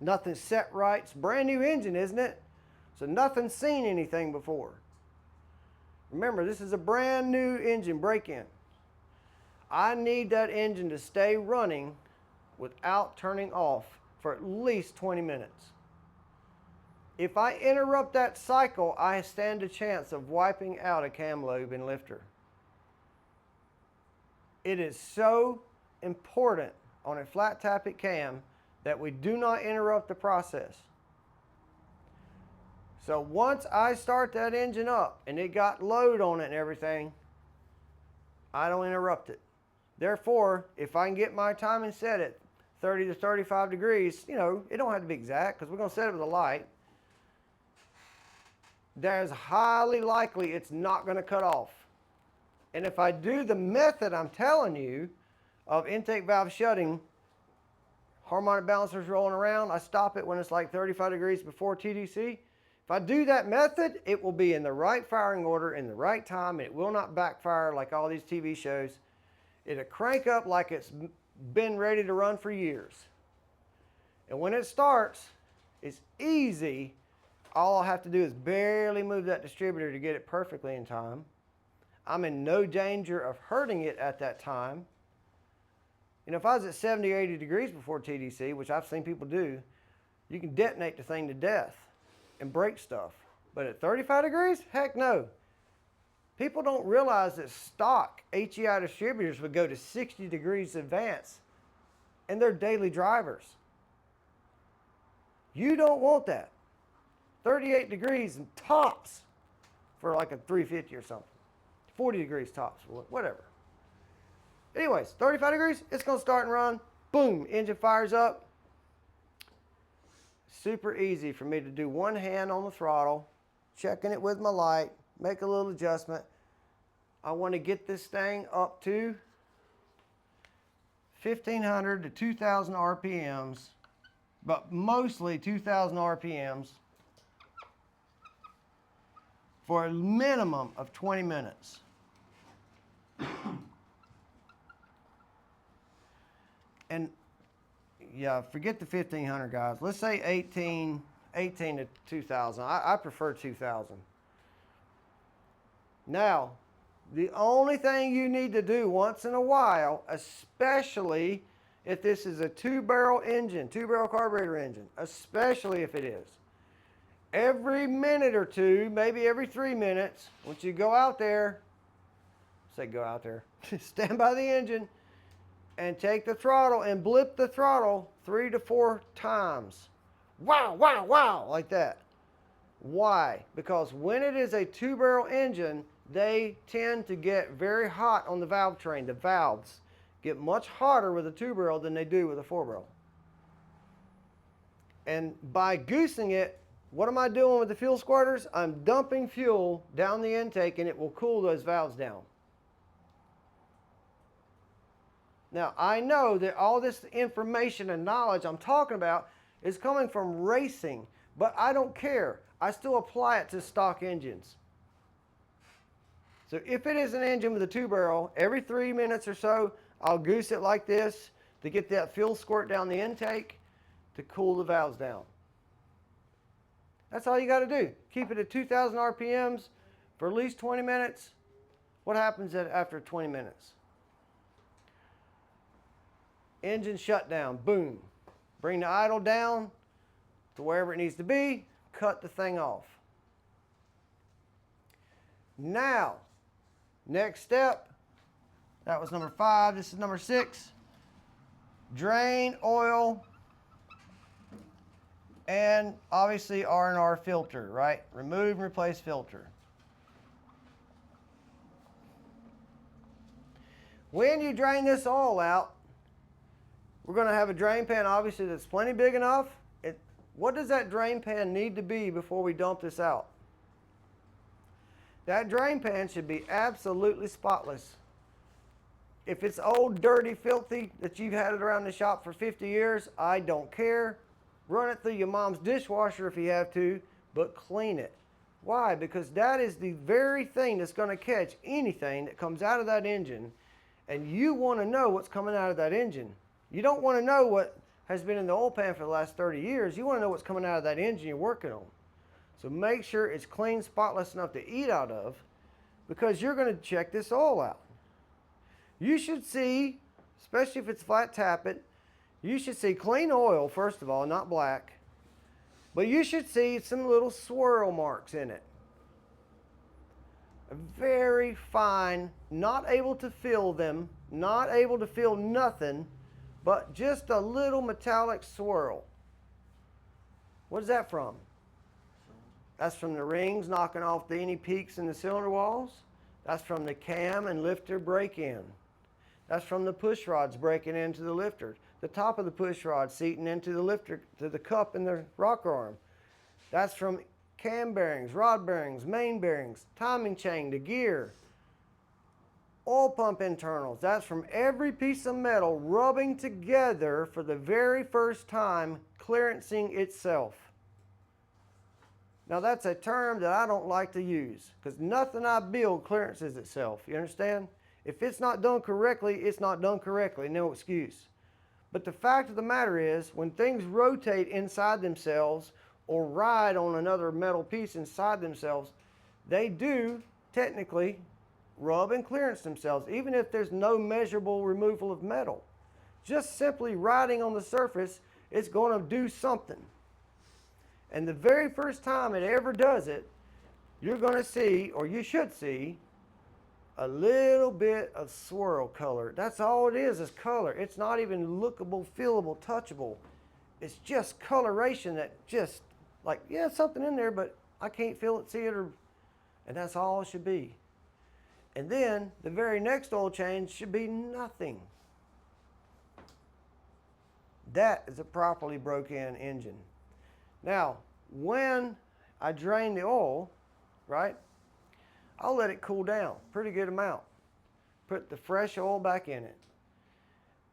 [SPEAKER 1] nothing's set right. It's a brand new engine, isn't it? So nothing's seen anything before. Remember, this is a brand new engine break-in. I need that engine to stay running without turning off for at least 20 minutes. If I interrupt that cycle, I stand a chance of wiping out a cam lube and lifter. It is so important on a flat tappet cam that we do not interrupt the process. So once I start that engine up and it got load on it and everything, I don't interrupt it. Therefore, if I can get my timing set at 30 to 35 degrees, you know, it don't have to be exact because we're going to set it with a light. There's highly likely it's not going to cut off. And if I do the method I'm telling you of intake valve shutting, harmonic balancers rolling around, I stop it when it's like 35 degrees before TDC. If I do that method, it will be in the right firing order, in the right time, and it will not backfire like all these TV shows. It'll crank up like it's been ready to run for years. And when it starts, it's easy. All I'll have to do is barely move that distributor to get it perfectly in time. I'm in no danger of hurting it at that time. You know, if I was at 70 or 80 degrees before TDC, which I've seen people do, you can detonate the thing to death and break stuff. But at 35 degrees, heck no. People don't realize that stock HEI distributors would go to 60 degrees advance in their daily drivers. You don't want that. 38 degrees and tops for like a 350 or something. 40 degrees tops, whatever. Anyways, 35 degrees, it's going to start and run. Boom, engine fires up. Super easy for me to do one hand on the throttle, checking it with my light, make a little adjustment. I want to get this thing up to 1,500 to 2,000 RPMs, but mostly 2,000 RPMs for a minimum of 20 minutes. And yeah, forget the 1500 guys. Let's say 18 to 2000. I prefer 2000. Now, the only thing you need to do once in a while, especially if this is a 2-barrel engine, 2-barrel carburetor engine, especially if it is, every minute or two, maybe every 3 minutes, once you go out there, stand by the engine and take the throttle and blip the throttle 3 to 4 times. Wow, wow, wow, like that. Why? Because when it is a 2-barrel engine, they tend to get very hot on the valve train. The valves get much hotter with a 2-barrel than they do with a 4-barrel. And by goosing it, what am I doing with the fuel squirters? I'm dumping fuel down the intake and it will cool those valves down. Now, I know that all this information and knowledge I'm talking about is coming from racing, but I don't care. I still apply it to stock engines. So if it is an engine with a 2-barrel, every 3 minutes or so, I'll goose it like this to get that fuel squirt down the intake to cool the valves down. That's all you got to do. Keep it at 2,000 RPMs for at least 20 minutes. What happens after 20 minutes? Engine shutdown, boom. Bring the idle down to wherever it needs to be, cut the thing off. Now, next step, that was number 5, this is number 6. Drain oil and obviously R&R filter, right? Remove and replace filter. When you drain this oil out, we're going to have a drain pan, obviously, that's plenty big enough. What does that drain pan need to be before we dump this out? That drain pan should be absolutely spotless. If it's old, dirty, filthy, that you've had it around the shop for 50 years, I don't care. Run it through your mom's dishwasher if you have to, but clean it. Why? Because that is the very thing that's going to catch anything that comes out of that engine, and you want to know what's coming out of that engine. You don't want to know what has been in the oil pan for the last 30 years. You want to know what's coming out of that engine you're working on. So make sure it's clean, spotless enough to eat out of, because you're going to check this oil out. You should see, especially if it's flat tappet, you should see clean oil, first of all, not black. But you should see some little swirl marks in it. Very fine, not able to feel them, not able to feel nothing, but just a little metallic swirl. What is that from? That's from the rings knocking off any peaks in the cylinder walls. That's from the cam and lifter break-in. That's from the push rods breaking into the lifter. The top of the push rod seating into the lifter, to the cup in the rocker arm. That's from cam bearings, rod bearings, main bearings, timing chain, the gear. Oil pump internals, that's from every piece of metal rubbing together for the very first time, clearancing itself. Now that's a term that I don't like to use, because nothing I build clearances itself, you understand? If it's not done correctly, it's not done correctly, no excuse. But the fact of the matter is, when things rotate inside themselves or ride on another metal piece inside themselves, they do technically rub and clearance themselves, even if there's no measurable removal of metal. Just simply riding on the surface, it's going to do something. And the very first time it ever does it, you're going to see, or you should see, a little bit of swirl color. That's all it is color. It's not even lookable, feelable, touchable. It's just coloration that just, like, yeah, something in there, but I can't feel it, see it, and that's all it should be. And then the very next oil change should be nothing. That is a properly broke-in engine. Now, when I drain the oil, right, I'll let it cool down, pretty good amount. Put the fresh oil back in it.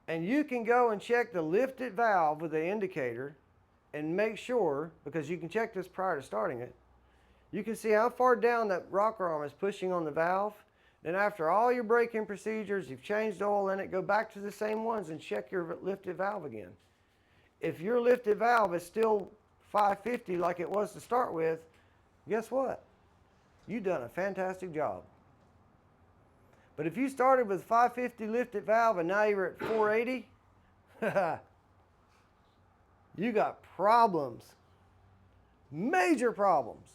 [SPEAKER 1] And you can go and check the lifted valve with the indicator and make sure, because you can check this prior to starting it, you can see how far down that rocker arm is pushing on the valve. Then after all your break-in procedures, you've changed oil in it, go back to the same ones and check your lifted valve again. if your lifted valve is still 550 like it was to start with, guess what? You've done a fantastic job. But if you started with 550 lifted valve and now you're at 480, you got problems. Major problems.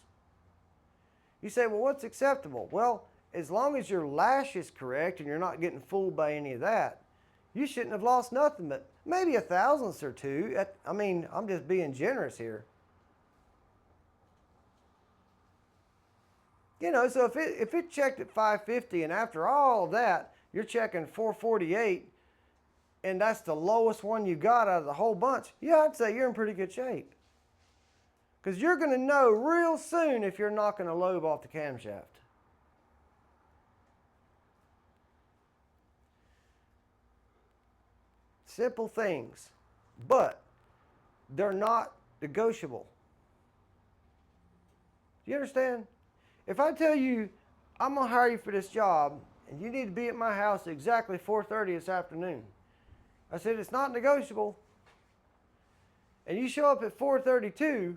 [SPEAKER 1] You say, well, what's acceptable? Well, as long as your lash is correct and you're not getting fooled by any of that, you shouldn't have lost nothing but maybe a thousandth or two. I mean, I'm just being generous here. You know, so if it checked at 550 and after all of that, you're checking 448 and that's the lowest one you got out of the whole bunch, yeah, I'd say you're in pretty good shape. Because you're going to know real soon if you're knocking a lobe off the camshaft. Simple things, but they're not negotiable. Do you understand? If I tell you, I'm going to hire you for this job, and you need to be at my house at exactly 4:30 this afternoon. I said, it's not negotiable. And you show up at 4:32,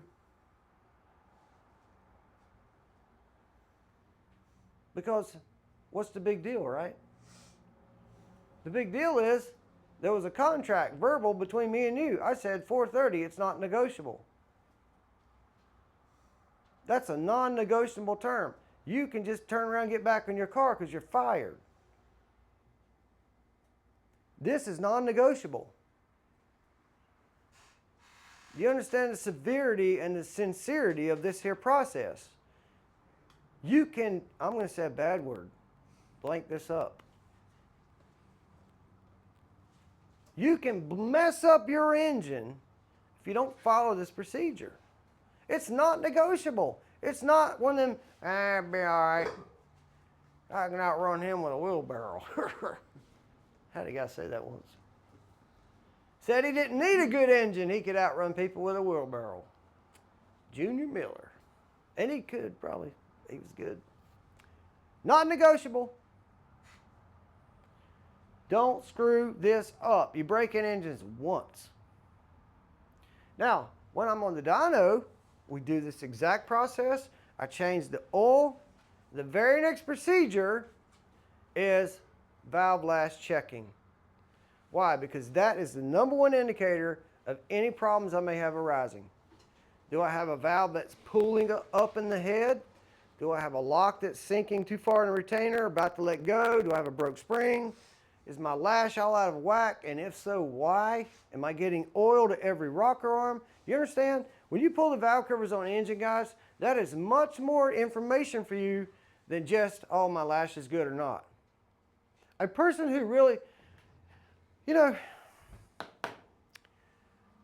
[SPEAKER 1] because what's the big deal, right? The big deal is there was a contract, verbal, between me and you. I said 4:30, it's not negotiable. That's a non-negotiable term. You can just turn around and get back in your car because you're fired. This is non-negotiable. Do you understand the severity and the sincerity of this here process? You can, I'm going to say a bad word, blank this up. You can mess up your engine if you don't follow this procedure. It's not negotiable. It's not one of them, I'll be all right. I can outrun him with a wheelbarrow. How did a guy say that once? Said he didn't need a good engine. He could outrun people with a wheelbarrow. Junior Miller. And he could probably. He was good. Not negotiable. Don't screw this up. You break in engines once. Now, when I'm on the dyno, we do this exact process. I change the oil. The very next procedure is valve lash checking. Why? Because that is the #1 indicator of any problems I may have arising. Do I have a valve that's pulling up in the head? Do I have a lock that's sinking too far in the retainer, about to let go? Do I have a broke spring? Is my lash all out of whack? And if so, why? Am I getting oil to every rocker arm? You understand? When you pull the valve covers on an engine, guys, that is much more information for you than just, oh, my lash is good or not. A person who really, you know,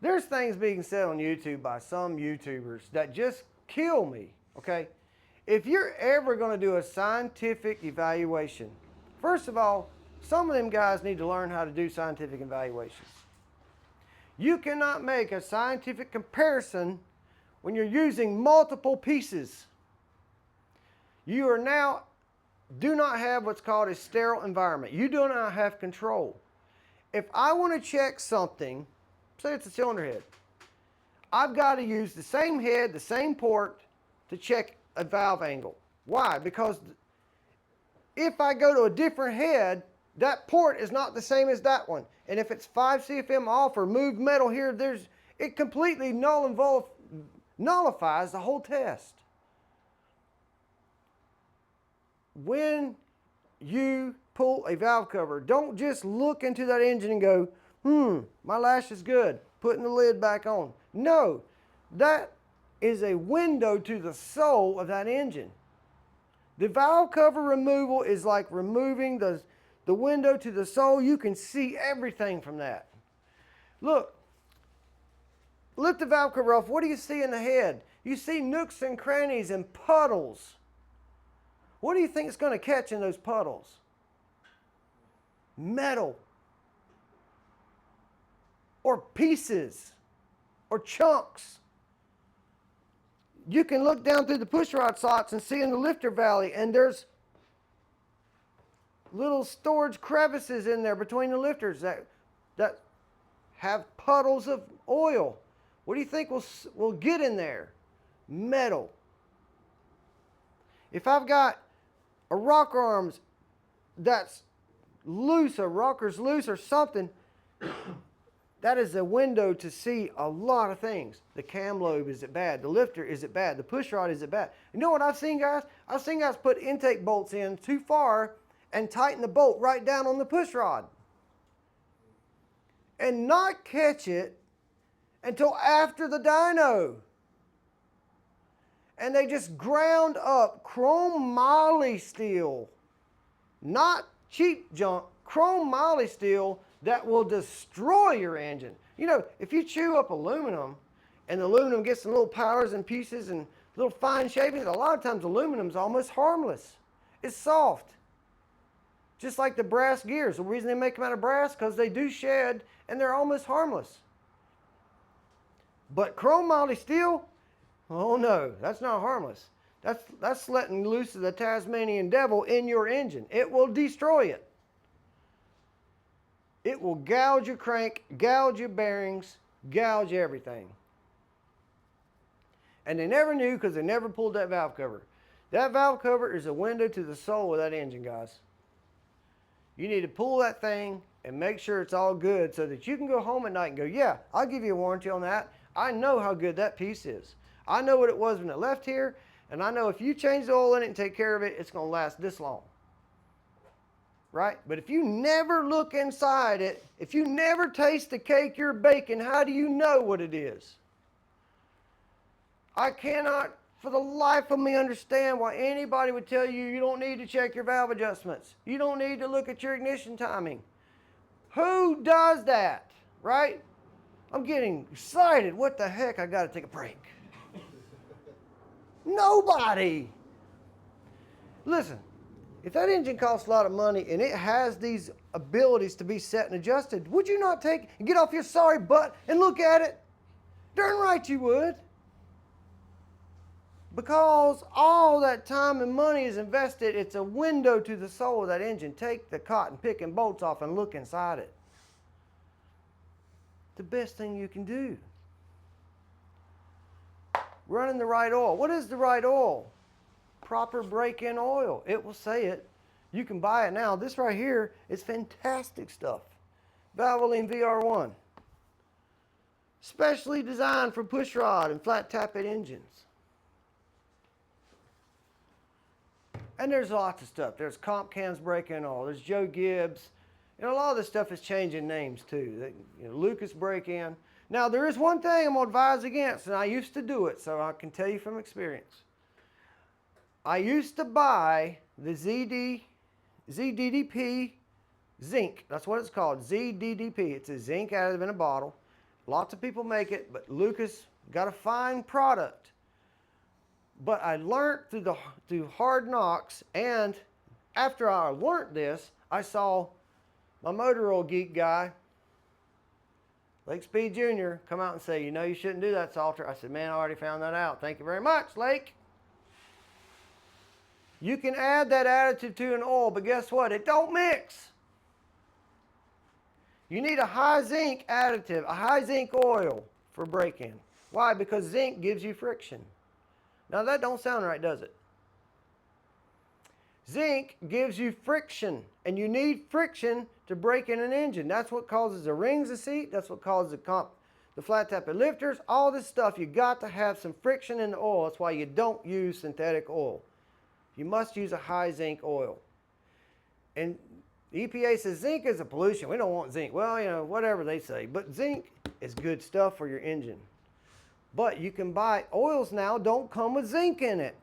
[SPEAKER 1] there's things being said on YouTube by some YouTubers that just kill me, okay? If you're ever going to do a scientific evaluation, first of all, some of them guys need to learn how to do scientific evaluations. You cannot make a scientific comparison when you're using multiple pieces. You are now, do not have what's called a sterile environment. You do not have control. If I want to check something, say it's a cylinder head, I've got to use the same head, the same port to check a valve angle. Why? Because if I go to a different head, that port is not the same as that one. And if it's 5 CFM off or moved metal here, it completely nullifies the whole test. When you pull a valve cover, don't just look into that engine and go, my lash is good, putting the lid back on. No, that is a window to the soul of that engine. The valve cover removal is like removing the window to the soul. You can see everything from that. Look, lift the valve cover off. What do you see in the head? You see nooks and crannies and puddles. What do you think is going to catch in those puddles? Metal. Or pieces. Or chunks. You can look down through the pushrod slots and see in the lifter valley, and there's little storage crevices in there between the lifters that have puddles of Oil. What do you think will get in there? Metal. If I've got a rocker arms that's loose, a rocker's loose or something, that is a window to see a lot of things. The cam lobe, is it bad? The lifter, is it bad? The push rod, is it bad? You know what I've seen, guys? I've seen guys put intake bolts in too far and tighten the bolt right down on the push rod and not catch it until after the dyno. And they just ground up chrome moly steel, not cheap junk, chrome moly steel that will destroy your engine. You know, if you chew up aluminum and the aluminum gets some little powders and pieces and little fine shavings, a lot of times aluminum's almost harmless. It's soft. Just like the brass gears. The reason they make them out of brass, because they do shed and they're almost harmless. But chrome moly steel, oh no, that's not harmless. That's letting loose the Tasmanian devil in your engine. It will destroy it. It will gouge your crank, gouge your bearings, gouge everything. And they never knew because they never pulled that valve cover. That valve cover is a window to the soul of that engine, guys. You need to pull that thing and make sure it's all good so that you can go home at night and go, yeah, I'll give you a warranty on that. I know how good that piece is. I know what it was when it left here, and I know if you change the oil in it and take care of it, it's going to last this long. Right? But if you never look inside it, if you never taste the cake you're baking, how do you know what it is? I cannot for the life of me understand why anybody would tell you you don't need to check your valve adjustments. You don't need to look at your ignition timing. Who does that? Right? I'm getting excited. What the heck? I got to take a break. Nobody. Listen, if that engine costs a lot of money and it has these abilities to be set and adjusted, would you not take and get off your sorry butt and look at it? Darn right you would. Because all that time and money is invested, it's a window to the soul of that engine. Take the cotton picking bolts off and look inside it. The best thing you can do. Running the right oil. What is the right oil? Proper break-in oil. It will say it. You can buy it now. This right here is fantastic stuff. Valvoline VR1. Specially designed for push rod and flat tappet engines. And there's lots of stuff. There's Comp Cam's break-in oil. There's Joe Gibbs. You know, a lot of this stuff is changing names too. Lucas break-in. Now, there is one thing I'm going to advise against, and I used to do it, so I can tell you from experience. I used to buy the ZDDP zinc. That's what it's called, ZDDP. It's a zinc additive in a bottle. Lots of people make it, but Lucas got a fine product. But I learned through hard knocks, and after I learned this, I saw my motor oil geek guy, Lake Speed Jr., come out and say, you know, you shouldn't do that, Salter. I said, man, I already found that out. Thank you very much, Lake. You can add that additive to an oil, but guess what? It don't mix. You need a high zinc additive, a high zinc oil for break-in. Why? Because zinc gives you friction. Now that don't sound right, does it? Zinc gives you friction, and you need friction to break in an engine. That's what causes the rings of seat. That's what causes the flat tappet lifters. All this stuff, you got to have some friction in the oil. That's why you don't use synthetic oil. You must use a high zinc oil. And the EPA says zinc is a pollution. We don't want zinc. Well, you know, whatever they say. But zinc is good stuff for your engine. But you can buy oils now, don't come with zinc in it.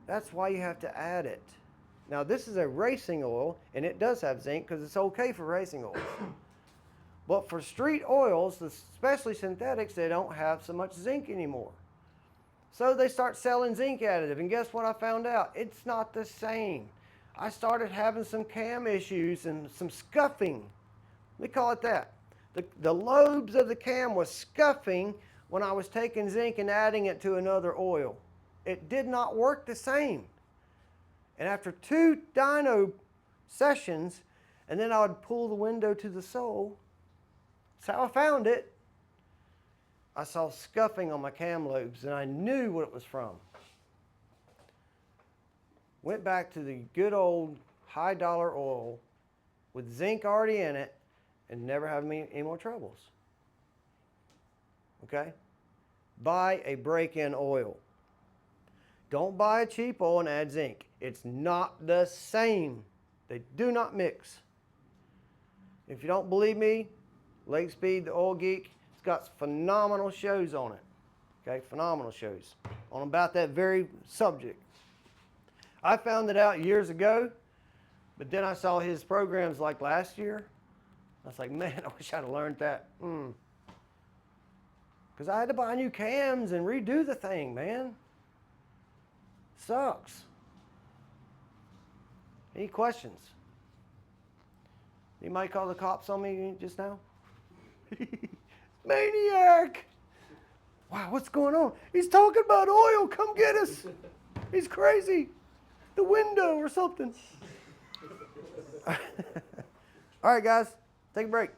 [SPEAKER 1] That's why you have to add it. Now this is a racing oil, and it does have zinc because it's okay for racing oils. But for street oils, especially synthetics, they don't have so much zinc anymore. So they start selling zinc additive, and guess what I found out? It's not the same. I started having some cam issues and some scuffing. Let me call it that. The lobes of the cam was scuffing when I was taking zinc and adding it to another oil. It did not work the same. And after 2 dyno sessions, and then I would pull the window to the soul, That's how I found it. I saw scuffing on my cam lubes, and I knew what it was from. Went back to the good old high dollar oil with zinc already in it, and never have any more troubles. Okay? Buy a break-in oil. Don't buy a cheap oil and add zinc. It's not the same. They do not mix. If you don't believe me, Lake Speed, the Oil Geek, it's got phenomenal shows on it. Okay, phenomenal shows on about that very subject. I found it out years ago, but then I saw his programs like last year. I was like, man, I wish I'd have learned that. Because I had to buy new cams and redo the thing, man. Sucks. Any questions? Anybody call the cops on me just now? Maniac! Wow, what's going on? He's talking about oil. Come get us. He's crazy. The window or something. All right, guys, take a break.